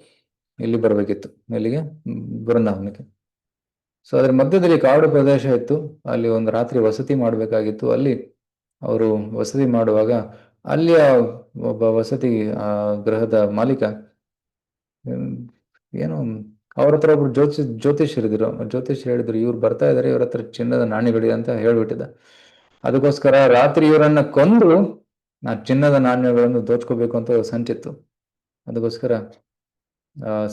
ಇಲ್ಲಿ ಬರ್ಬೇಕಿತ್ತು, ಇಲ್ಲಿಗೆ ಬೃಂದಾವನಕ್ಕೆ. ಸೊ ಅದ್ರ ಮಧ್ಯದಲ್ಲಿ ಕಾಡು ಪ್ರದೇಶ ಇತ್ತು, ಅಲ್ಲಿ ಒಂದು ರಾತ್ರಿ ವಸತಿ ಮಾಡ್ಬೇಕಾಗಿತ್ತು. ಅಲ್ಲಿ ಅವರು ವಸತಿ ಮಾಡುವಾಗ ಅಲ್ಲಿಯ ಒಬ್ಬ ವಸತಿ ಗೃಹದ ಮಾಲೀಕ ಏನು ಅವ್ರ ಹತ್ರ ಒಬ್ರು ಜ್ಯೋತಿಷ್ ಹೇಳಿದ್ರು, ಇವ್ರು ಬರ್ತಾ ಇದಾರೆ, ಇವ್ರ ಹತ್ರ ಚಿನ್ನದ ನಾಣ್ಯಗಳಿದೆ ಅಂತ ಹೇಳ್ಬಿಟ್ಟಿದ್ದ. ಅದಕ್ಕೋಸ್ಕರ ರಾತ್ರಿ ಇವರನ್ನ ಕೊಂದು ಆ ಚಿನ್ನದ ನಾಣ್ಯಗಳನ್ನು ದೋಚ್ಕೋಬೇಕು ಅಂತ ಸಂಚಿತ್ತು. ಅದಕ್ಕೋಸ್ಕರ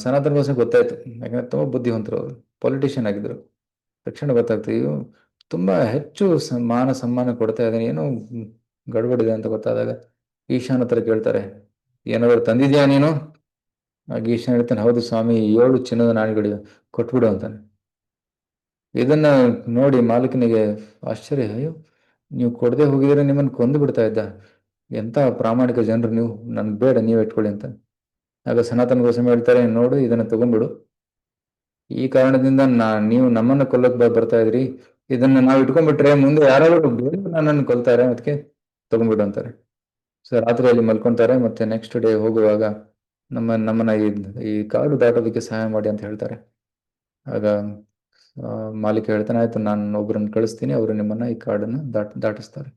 ಸನಾತನ ಗೋಸ್ವಾಮಿ ಗೊತ್ತಾಯ್ತು, ಯಾಕಂದ್ರೆ ತುಂಬಾ ಬುದ್ಧಿವಂತರು, ಅವರು ಪೊಲಿಟಿಷಿಯನ್ ಆಗಿದ್ರು. ತಕ್ಷಣ ಗೊತ್ತಾಗ್ತದೆ, ಇವು ತುಂಬಾ ಹೆಚ್ಚು ಮಾನ ಸಮ್ಮಾನ ಕೊಡ್ತಾ ಇದ್ದಾನೆ, ಏನೋ ಗಡ್ಬಡಿದೆ ಅಂತ ಗೊತ್ತಾದಾಗ ಈಶಾನ್ ಹತ್ರ ಕೇಳ್ತಾರೆ, ಏನಾದ್ರು ತಂದಿದ್ಯಾ ನೀನು? ಆಗ ಈಶಾನ್ ಹೇಳ್ತಾನೆ, ಹೌದು ಸ್ವಾಮಿ, 7 ಚಿನ್ನದ ನಾಣ್ಯಗಳಿವೆ, ಕೊಟ್ಬಿಡು ಅಂತಾನೆ. ಇದನ್ನ ನೋಡಿ ಮಾಲೀಕನಿಗೆ ಆಶ್ಚರ್ಯ. ಅಯ್ಯೋ, ನೀವು ಕೊಡದೆ ಹೋಗಿದ್ರೆ ನಿಮ್ಮನ್ನು ಕೊಂದು ಬಿಡ್ತಾ ಇದ್ದ. ಎಂತ ಪ್ರಾಮಾಣಿಕ ಜನರು ನೀವು, ನನ್ಗೆ ಬೇಡ, ನೀವು ಇಟ್ಕೊಳ್ಳಿ ಅಂತ. ಆಗ ಸನಾತನ ಗೋಸ್ವಾಮಿ ಹೇಳ್ತಾರೆ, ನೋಡು ಇದನ್ನ ತಗೊಂಡ್ಬಿಡು. ಈ ಕಾರಣದಿಂದ ನೀವು ನಮ್ಮನ್ನ ಕೊಲ್ಲಕ್ ಬರ್ತಾ ಇದ್ರಿ, ಇದನ್ನ ನಾವು ಇಟ್ಕೊಂಡ್ಬಿಟ್ರೆ ಮುಂದೆ ಯಾರಾದ್ರೂ ಬೇರೆ ನನ್ನನ್ನು ಕೊಲ್ತಾರೆ, ಅದಕ್ಕೆ ತಗೊಂಡ್ಬಿಡು ಅಂತಾರೆ. ಸೊ ರಾತ್ರಿಯಲ್ಲಿ ಮಲ್ಕೊಂತಾರೆ. ಮತ್ತೆ ನೆಕ್ಸ್ಟ್ ಡೇ ಹೋಗುವಾಗ ನಮ್ಮನ್ನ ಈ ಕಾಡು ದಾಟೋದಕ್ಕೆ ಸಹಾಯ ಮಾಡಿ ಅಂತ ಹೇಳ್ತಾರೆ. ಆಗ ಮಾಲೀಕ ಹೇಳ್ತಾನೆ, ಆಯ್ತು, ನಾನು ಒಬ್ಬರನ್ನು ಕಳಿಸ್ತೀನಿ, ಅವರು ನಿಮ್ಮನ್ನ ಈ ಕಾಡನ್ನ ದಾಟಿಸ್ತಾರೆ.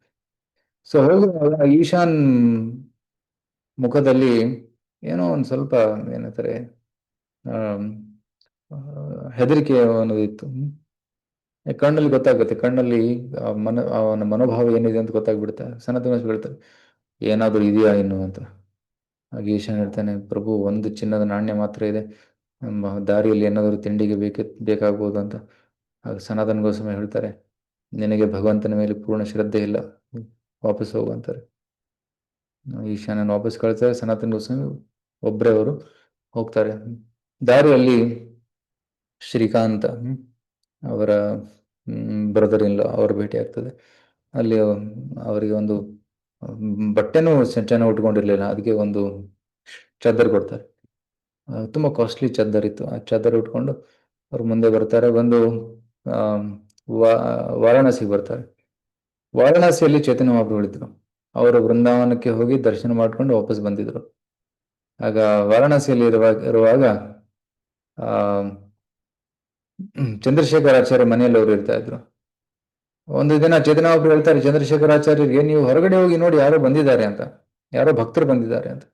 ಸೊ ಹೋಗುವಾಗ ಈಶಾನ್ ಮುಖದಲ್ಲಿ ಏನೋ ಒಂದು ಸ್ವಲ್ಪ ಏನಂತಾರೆ, ಹೆದರಿಕೆ ಅನ್ನೋದಿತ್ತು. ಕಣ್ಣಲ್ಲಿ ಗೊತ್ತಾಗುತ್ತೆ, ಕಣ್ಣಲ್ಲಿ ಅವನ ಮನೋಭಾವ ಏನಿದೆ ಅಂತ ಗೊತ್ತಾಗ್ಬಿಡುತ್ತೆ. ಸನಾತನ ಹೇಳ್ತಾರೆ, ಏನಾದರೂ ಇದೆಯಾ ಇನ್ನು ಅಂತ. ಆಗ ಈಶಾನ್ ಹೇಳ್ತಾನೆ, ಪ್ರಭು, ಒಂದು ಚಿನ್ನದ ನಾಣ್ಯ ಮಾತ್ರ ಇದೆ, ನಮ್ಮ ದಾರಿಯಲ್ಲಿ ಏನಾದರೂ ತಿಂಡಿಗೆ ಬೇಕಾಗ್ಬೋದು ಅಂತ. ಆಗ ಸನಾತನ ಗೋಸ್ವಾಮಿ ಹೇಳ್ತಾರೆ, ನಿನಗೆ ಭಗವಂತನ ಮೇಲೆ ಪೂರ್ಣ ಶ್ರದ್ಧೆ ಇಲ್ಲ, ವಾಪಸ್ ಹೋಗು ಅಂತಾರೆ. ಈಶಾನನ್ನು ವಾಪಸ್ ಕಳಿಸ್ತಾರೆ. ಸನಾತನ ಗೋಸ್ವಾಮಿ ಒಬ್ಬರೇ ಅವರು ಹೋಗ್ತಾರೆ. ದಾರಿಯಲ್ಲಿ ಶ್ರೀಕಾಂತ ಅವರ ಬ್ರದರ್ ಇನ್ ಲಾ ಅವ್ರ ಭೇಟಿ ಆಗ್ತದೆ. ಅಲ್ಲಿ ಅವರಿಗೆ ಒಂದು ಬಟ್ಟೆನೂ ಚೆನ್ನಾಗಿ ಉಟ್ಕೊಂಡಿರ್ಲಿಲ್ಲ, ಅದಕ್ಕೆ ಒಂದು ಚಾದರ್ ಕೊಡ್ತಾರೆ. ತುಂಬಾ ಕಾಸ್ಟ್ಲಿ ಚಾದರ್ ಇತ್ತು. ಆ ಚಾದರ್ ಉಟ್ಕೊಂಡು ಅವ್ರು ಮುಂದೆ ಬರ್ತಾರೆ. ಬಂದು ವಾರಾಣಸಿಗೆ ಬರ್ತಾರೆ. ವಾರಾಣಸಿಯಲ್ಲಿ ಚೈತನ್ಯ ಮಹಾಪ್ರಭುಗಳಿದ್ರು. ಅವರು ವೃಂದಾವನಕ್ಕೆ ಹೋಗಿ ದರ್ಶನ ಮಾಡ್ಕೊಂಡು ವಾಪಸ್ ಬಂದಿದ್ರು. ಆಗ ವಾರಾಣಸಿಯಲ್ಲಿ ಇರುವಾಗ ಆ ಚಂದ್ರಶೇಖರಾಚಾರ್ಯ ಮನೆಯಲ್ಲಿ ಅವರು ಇರ್ತಾ ಇದ್ರು. ಒಂದು ದಿನ ಚೈತನ್ಯ ಮಹಾಪ್ರಭು ಹೇಳ್ತಾರೆ ಚಂದ್ರಶೇಖರಾಚಾರ್ಯರಿಗೆ, ನೀವು ಹೊರಗಡೆ ಹೋಗಿ ನೋಡಿ, ಯಾರೋ ಬಂದಿದ್ದಾರೆ ಅಂತ, ಯಾರೋ ಭಕ್ತರು ಬಂದಿದ್ದಾರೆ ಅಂತ.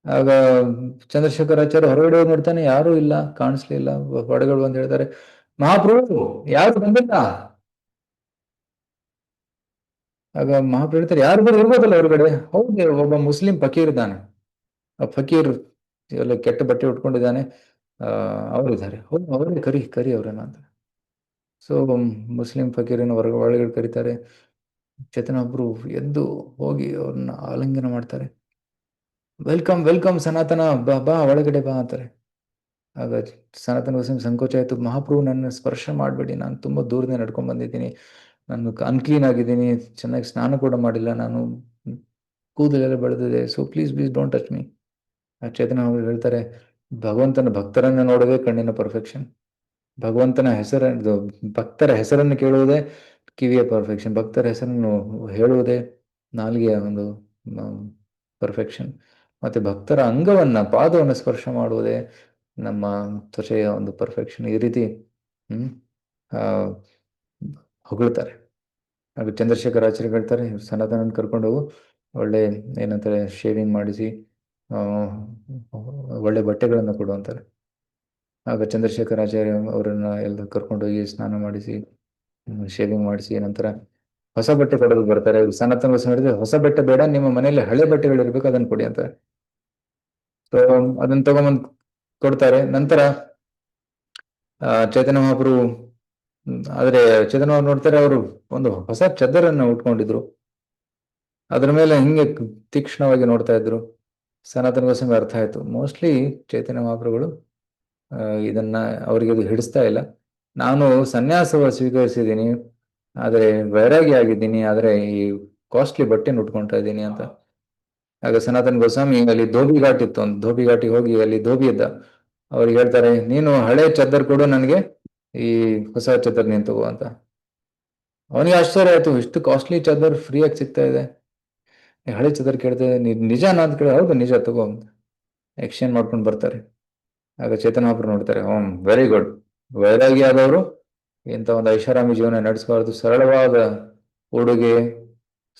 ಆಗ ಚಂದ್ರಶೇಖರಾಚಾರ್ಯ ಹೊರಗಡೆ ಹೋಗಿ ನೋಡ್ತಾನೆ, ಯಾರೂ ಇಲ್ಲ, ಕಾಣಿಸ್ಲಿಲ್ಲ. ಹೊರಗಡೆ ಬಂದು ಹೇಳ್ತಾರೆ, ಮಹಾಪ್ರಭು ಯಾರು ಬಂದಿಲ್ಲ. ಆಗ ಮಹಾಪ್ರಭು ಹೇಳ್ತಾರೆ, ಯಾರು ಬಂದು ಇರ್ಬೋದಲ್ಲ ಹೊರಗಡೆ. ಹೌದು, ಒಬ್ಬ ಮುಸ್ಲಿಂ ಫಕೀರ್ ಇದ್ದಾನೆ. ಆ ಫಕೀರ್ ಎಲ್ಲ ಕೆಟ್ಟ ಬಟ್ಟೆ ಉಟ್ಕೊಂಡಿದ್ದಾನೆ, ಅವರಿದ್ದಾರೆ. ಹೌದು, ಅವರೇ, ಕರಿ ಕರಿ ಅವ್ರನ್ನ ಅಂತ. ಸೊ ಮುಸ್ಲಿಂ ಫಕೀರನ್ನು ಒಳಗಡೆ ಕರೀತಾರೆ. ಚೇತನ ಒಬ್ರು ಎದ್ದು ಹೋಗಿ ಅವ್ರನ್ನ ಆಲಿಂಗನ ಮಾಡ್ತಾರೆ. ವೆಲ್ಕಮ್ ವೆಲ್ಕಮ್ ಸನಾತನ, ಬಾ ಬಾ ಒಳಗಡೆ ಬಾ ಅಂತಾರೆ. ಆಗ ಸನಾತನ ಗೋಸ್ವಾಮಿ ಸಂಕೋಚ ಆಯ್ತು. ಮಹಾಪ್ರಭು, ನನ್ನ ಸ್ಪರ್ಶ ಮಾಡಬೇಡಿ, ನಾನು ತುಂಬಾ ದೂರದಿಂದ ನಡ್ಕೊಂಡ್ ಬಂದಿದ್ದೀನಿ, ನಾನು ಅನ್ಕ್ಲೀನ್ ಆಗಿದ್ದೀನಿ, ಚೆನ್ನಾಗಿ ಸ್ನಾನ ಕೂಡ ಮಾಡಿಲ್ಲ, ನಾನು ಕೂದಲೆಲ್ಲ ಬೆಳೆದಿದೆ, so please please don't touch me. Chetana ಅವರು ಹೇಳ್ತಾರೆ, ಭಗವಂತನ ಭಕ್ತರನ್ನ ನೋಡೋದೇ ಕಣ್ಣಿನ ಪರ್ಫೆಕ್ಷನ್, ಭಗವಂತನ ಭಕ್ತರ ಹೆಸರನ್ನು ಕೇಳುವುದೇ ಕಿವಿಯ ಪರ್ಫೆಕ್ಷನ್, ಭಕ್ತರ ಹೆಸರನ್ನು ಹೇಳುವುದೇ ನಾಲಿಗೆಯ ಒಂದು ಪರ್ಫೆಕ್ಷನ್, ಮತ್ತೆ ಭಕ್ತರ ಅಂಗವನ್ನ, ಪಾದವನ್ನು ಸ್ಪರ್ಶ ಮಾಡುವುದೇ ನಮ್ಮ ತ್ವಚೆಯ ಒಂದು ಪರ್ಫೆಕ್ಷನ್. ಈ ರೀತಿ ಹೊಗಳ್ತಾರೆ. ಹಾಗೆ ಚಂದ್ರಶೇಖರ್ ಆಚಾರ್ಯ ಹೇಳ್ತಾರೆ, ಸನಾತನನ್ ಕರ್ಕೊಂಡು ಹೋಗು, ಒಳ್ಳೆ ಏನಂತಾರೆ ಶೇವಿಂಗ್ ಮಾಡಿಸಿ ಒಳ್ಳೆ ಬಟ್ಟೆಗಳನ್ನು ಕೊಡು ಅಂತಾರೆ. ಆಗ ಚಂದ್ರಶೇಖರ್ ಆಚಾರ್ಯ ಅವರನ್ನ ಎಲ್ಲ ಕರ್ಕೊಂಡೋಗಿ ಸ್ನಾನ ಮಾಡಿಸಿ ಶೇವಿಂಗ್ ಮಾಡಿಸಿ ನಂತರ ಹೊಸ ಬಟ್ಟೆ ಕೊಡೋದು ಬರ್ತಾರೆ. ಸನಾತನ ಗೋಸ್ವಾಮಿ ಹೇಳಿದ್ರೆ, ಹೊಸ ಬಟ್ಟೆ ಬೇಡ, ನಿಮ್ಮ ಮನೆಯಲ್ಲಿ ಹಳೆ ಬಟ್ಟೆಗಳು ಇರ್ಬೇಕು, ಅದನ್ನ ಕೊಡಿ ಅಂತಾರೆ. ಸೊ ಅದನ್ನ ತಗೊಂಬಂದ್ ಕೊಡ್ತಾರೆ. ನಂತರ ಚೈತನ್ಯ ಮಹಾಪ್ರಭು ಆದ್ರೆ ಚೈತನ್ಯ ಮಹಾಪ್ರಭು ನೋಡ್ತಾರೆ, ಅವರು ಒಂದು ಹೊಸ ಚಾದರನ್ನ ಉಟ್ಕೊಂಡಿದ್ರು, ಅದ್ರ ಮೇಲೆ ಹಿಂಗೆ ತೀಕ್ಷ್ಣವಾಗಿ ನೋಡ್ತಾ ಇದ್ರು. ಸನಾತನ ಗೋಸ್ವಾಮಿ ಅರ್ಥ ಆಯ್ತು, ಮೋಸ್ಟ್ಲಿ ಚೈತನ್ಯ ಮಹಾಪ್ರಭುಗಳು ಇದನ್ನ ಅವರಿಗೆ ಅದು ಹಿಡಿಸ್ತಾ ಇಲ್ಲ, ನಾನು ಸನ್ಯಾಸವ ಸ್ವೀಕರಿಸಿದ್ದೀನಿ, ಆದ್ರೆ ವೈರಾಗಿ ಆಗಿದ್ದೀನಿ, ಆದ್ರೆ ಈ ಕಾಸ್ಟ್ಲಿ ಬಟ್ಟೆನ ಉಟ್ಕೊಳ್ತಾ ಇದ್ದೀನಿ ಅಂತ. ಆಗ ಸನಾತನ ಗೋಸ್ವಾಮಿ ಅಲ್ಲಿ ಧೋಬಿ ಘಾಟ್ ಇತ್ತು, ಒಂದು ಧೋಬಿ ಘಾಟಿಗೆ ಹೋಗಿ ಅಲ್ಲಿ ಧೋಬಿ ಇದ್ದ, ಅವ್ರಿಗೆ ಹೇಳ್ತಾರೆ, ನೀನು ಹಳೆ ಚಾದರ್ ಕೊಡು ನನಗೆ, ಈ ಹೊಸ ಚಾದರ್ ನೀನ್ ತಗೋ ಅಂತ. ಅವನಿಗೆ ಆಶ್ಚರ್ಯ ಆಯ್ತು, ಇಷ್ಟು ಕಾಸ್ಟ್ಲಿ ಚಾದರ್ ಫ್ರೀ ಆಗಿ ಸಿಗ್ತಾ ಇದೆ, ಹಳೆ ಚಾದರ್ ಕೇಳ್ತೇವೆ, ನಿಜಾನ ಅಂತ ಕೇಳಿ, ಹೌದು ನಿಜ, ತಗೋ ಅಂತ ಎಕ್ಸ್ಚೇಂಜ್ ಮಾಡ್ಕೊಂಡು ಬರ್ತಾರೆ. ಆಗ ಚೇತನ ಮಹಾಪ್ರಭು ನೋಡ್ತಾರೆ, ವೆರಿ ಗುಡ್, ವೈರಾಗಿ ಆದವರು ಇಂಥ ಒಂದು ಐಷಾರಾಮಿ ಜೀವನ ನಡೆಸಬಾರದು, ಸರಳವಾದ ಉಡುಗೆ,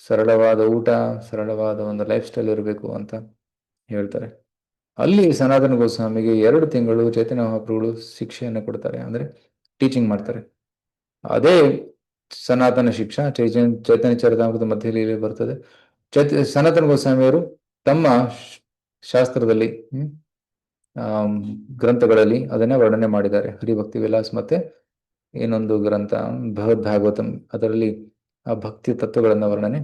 ಸರಳವಾದ ಊಟ, ಸರಳವಾದ ಒಂದು ಲೈಫ್ ಸ್ಟೈಲ್ ಇರಬೇಕು ಅಂತ ಹೇಳ್ತಾರೆ. ಅಲ್ಲಿ ಸನಾತನ ಗೋಸ್ವಾಮಿಗೆ 2 ತಿಂಗಳು ಚೈತನ್ಯ ಮಹಾಪ್ರಭುಗಳು ಶಿಕ್ಷೆಯನ್ನು ಕೊಡ್ತಾರೆ, ಅಂದ್ರೆ ಟೀಚಿಂಗ್ ಮಾಡ್ತಾರೆ. ಅದೇ ಸನಾತನ ಶಿಕ್ಷಾ ಚೈತನ್ಯ ಚರಿತಾಮೃತ ಮಧ್ಯದಲ್ಲಿ ಬರ್ತದೆ. ಸನಾತನ ಗೋಸ್ವಾಮಿಯವರು ತಮ್ಮ ಶಾಸ್ತ್ರದಲ್ಲಿ ಗ್ರಂಥಗಳಲ್ಲಿ ಅದನ್ನೇ ವರ್ಣನೆ ಮಾಡಿದ್ದಾರೆ. ಹರಿಭಕ್ತಿ ವಿಲಾಸ್ ಮತ್ತೆ ಇನ್ನೊಂದು ಗ್ರಂಥ ಬೃಹದ್ ಭಾಗವತಂ, ಅದರಲ್ಲಿ ಆ ಭಕ್ತಿ ತತ್ವಗಳನ್ನ ವರ್ಣನೆ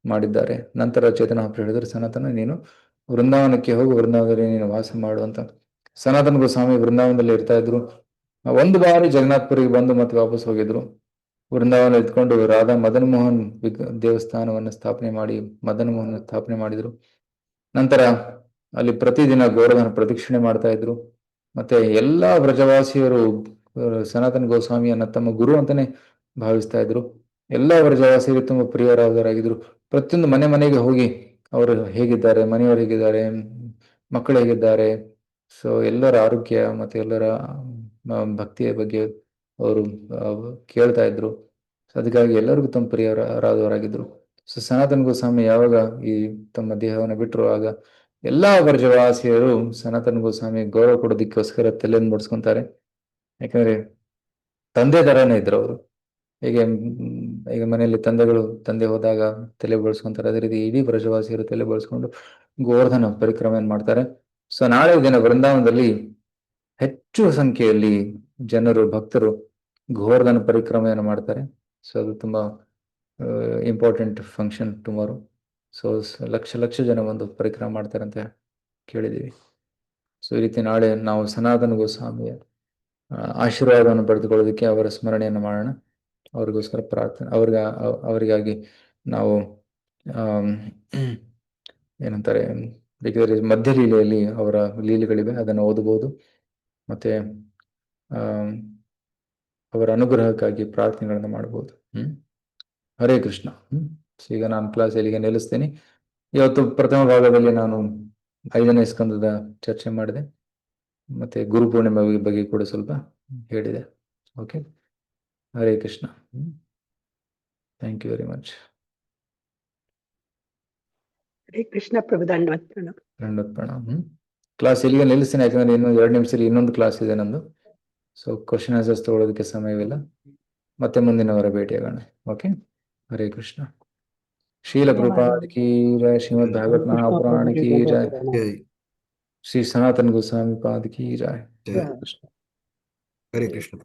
ಮಾಡಿದ್ದಾರೆ. ನಂತರ ಚೇತನ ಮಹಾಪ್ರಭು ಹೇಳಿದ್ರು, ಸನಾತನ, ನೀನು ವೃಂದಾವನಕ್ಕೆ ಹೋಗಿ ವೃಂದಾವನದಲ್ಲಿ ನೀನು ವಾಸ ಮಾಡು ಅಂತ. ಸನಾತನ ಗೋಸ್ವಾಮಿ ವೃಂದಾವನದಲ್ಲಿ ಇರ್ತಾ ಇದ್ರು. ಒಂದು ಬಾರಿ ಜಗನ್ನಾಥ್ಪುರಿಗೆ ಬಂದು ಮತ್ತೆ ವಾಪಸ್ ಹೋಗಿದ್ರು. ವೃಂದಾವನ ಇದ್ಕೊಂಡು ರಾಧಾ ಮದನ್ ಮೋಹನ್ ದೇವಸ್ಥಾನವನ್ನು ಸ್ಥಾಪನೆ ಮಾಡಿ ಮದನ್ ಮೋಹನ್ ಸ್ಥಾಪನೆ ಮಾಡಿದ್ರು. ನಂತರ ಅಲ್ಲಿ ಪ್ರತಿದಿನ ಗೋವರ್ಧನ ಪ್ರದಕ್ಷಿಣೆ ಮಾಡ್ತಾ ಇದ್ರು. ಮತ್ತೆ ಎಲ್ಲಾ ವ್ರಜವಾಸಿಯರು ಸನಾತನ ಗೋಸ್ವಾಮಿಯನ್ನ ತಮ್ಮ ಗುರು ಅಂತಾನೆ ಭಾವಿಸ್ತಾ ಇದ್ರು. ಎಲ್ಲಾ ವ್ರಜವಾಸಿಯರು ತುಂಬಾ ಪ್ರಿಯರಾದವರಾಗಿದ್ರು. ಪ್ರತಿಯೊಂದು ಮನೆ ಮನೆಗೆ ಹೋಗಿ ಅವರು ಹೇಗಿದ್ದಾರೆ, ಮನೆಯವರು ಹೇಗಿದ್ದಾರೆ, ಮಕ್ಕಳು ಹೇಗಿದ್ದಾರೆ, ಸೊ ಎಲ್ಲರ ಆರೋಗ್ಯ ಮತ್ತೆ ಎಲ್ಲರ ಭಕ್ತಿಯ ಬಗ್ಗೆ ಅವರು ಕೇಳ್ತಾ ಇದ್ರು. ಅದಕ್ಕಾಗಿ ಎಲ್ಲರಿಗೂ ತಮ್ಮ ಪ್ರಿಯರಾದವರಾಗಿದ್ರು. ಸೊ ಸನಾತನ ಗೋಸ್ವಾಮಿ ಯಾವಾಗ ಈ ತಮ್ಮ ದೇಹವನ್ನು ಬಿಟ್ಟರು, ಆಗ ಎಲ್ಲಾ ವ್ರಜವಾಸಿಯರು ಸನಾತನ ಗೋಸ್ವಾಮಿ ಗೌರವ ಕೊಡೋದಕ್ಕೋಸ್ಕರ ತಲೆಯನ್ನು ಮುಡ್ಸ್ಕೊಂತಾರೆ. ಯಾಕಂದ್ರೆ ತಂದೆ ತರಾನೇ ಇದ್ರು ಅವರು. ಹೇಗೆ ಈಗ ಮನೆಯಲ್ಲಿ ತಂದೆ ಹೋದಾಗ ತಲೆ ಬಳಸ್ಕೊಂತಾರೆ, ಅದೇ ರೀತಿ ಇಡೀ ಬ್ರಜವಾಸಿಯರು ತಲೆ ಬಳಸ್ಕೊಂಡು ಗೋವರ್ಧನ ಪರಿಕ್ರಮೆಯನ್ನು ಮಾಡ್ತಾರೆ. ಸೊ ನಾಳೆ ದಿನ ವೃಂದಾವನದಲ್ಲಿ ಹೆಚ್ಚು ಸಂಖ್ಯೆಯಲ್ಲಿ ಜನರು ಭಕ್ತರು ಗೋವರ್ಧನ ಪರಿಕ್ರಮೆಯನ್ನು ಮಾಡ್ತಾರೆ. ಸೊ ಅದು ತುಂಬಾ important function tomorrow. So lakh ಜನ ಒಂದು ಪರಿಕ್ರಮ ಮಾಡ್ತಾರೆ ಅಂತ ಕೇಳಿದ್ದೀವಿ. ಸೊ ಈ ರೀತಿ ನಾಳೆ ನಾವು ಸನಾತನ ಗೋಸ್ವಾಮಿಯ ಆಶೀರ್ವಾದವನ್ನು ಪಡೆದುಕೊಳ್ಳೋದಕ್ಕೆ ಅವರ ಸ್ಮರಣೆಯನ್ನು ಮಾಡೋಣ. ಅವ್ರಿಗೋಸ್ಕರ ಪ್ರಾರ್ಥನೆ, ಅವರಿಗಾಗಿ ನಾವು ಏನಂತಾರೆ, ಬೇಕಿದ್ರೆ ಮಧ್ಯ ಲೀಲೆಯಲ್ಲಿ ಅವರ ಲೀಲೆಗಳಿವೆ, ಅದನ್ನು ಓದಬಹುದು. ಮತ್ತೆ ಅವರ ಅನುಗ್ರಹಕ್ಕಾಗಿ ಪ್ರಾರ್ಥನೆಗಳನ್ನು ಮಾಡಬಹುದು. ಹರೇ ಕೃಷ್ಣ. ಈಗ ನಾನು ಕ್ಲಾಸ್ ಎಲ್ಲಿಗೆ ನಿಲ್ಲಿಸ್ತೇನೆ. ಇವತ್ತು ಪ್ರಥಮ ಭಾಗದಲ್ಲಿ ನಾನು 5ನೇ ಸ್ಕಂದದ ಚರ್ಚೆ ಮಾಡಿದೆ, ಮತ್ತೆ ಗುರು ಪೂರ್ಣಿಮೆ ಬಗ್ಗೆ ಕೂಡ ಸ್ವಲ್ಪ ಹೇಳಿದೆ. Okay, Hare Krishna. Thank you very much. Hare Krishna Prabhu, ದಂಡವತ್ ಪ್ರಣಾಮ. ದಂಡವತ್ ಪ್ರಣಾಮ. ಕ್ಲಾಸ್ ಎಲ್ಲಿಗೆ ನಿಲ್ಲಿಸ್ತೇನೆ, ಯಾಕಂದ್ರೆ ಇನ್ನು 2 ನಿಮಿಷದಲ್ಲಿ ಇನ್ನೊಂದು ಕ್ಲಾಸ್ ಇದೆ ನಂದು. ಸೊ ಕ್ವಶನ್ ಆನ್ಸರ್ಸ್ ತಗೊಳ್ಳೋದಕ್ಕೆ ಸಮಯವಿಲ್ಲ. ಮತ್ತೆ ಮುಂದಿನ ವಾರ ಭೇಟಿಯಾಗೋಣ. ಓಕೆ, ಹರೇ ಕೃಷ್ಣ. ಶ್ರೀಲ ಪ್ರಭುಪಾದ ಕೀ ಜಯ, ಶ್ರೀಮದ್ ಭಾಗವತ್ ಮಹಾಪುರಾಣ ಕೀ ಜಯ, ಶ್ರೀ ಸನಾತನ ಗೋಸ್ವಾಮಿ ಪಾದ ಕೀ ಜಯ. ಹರೇ ಕೃಷ್ಣ.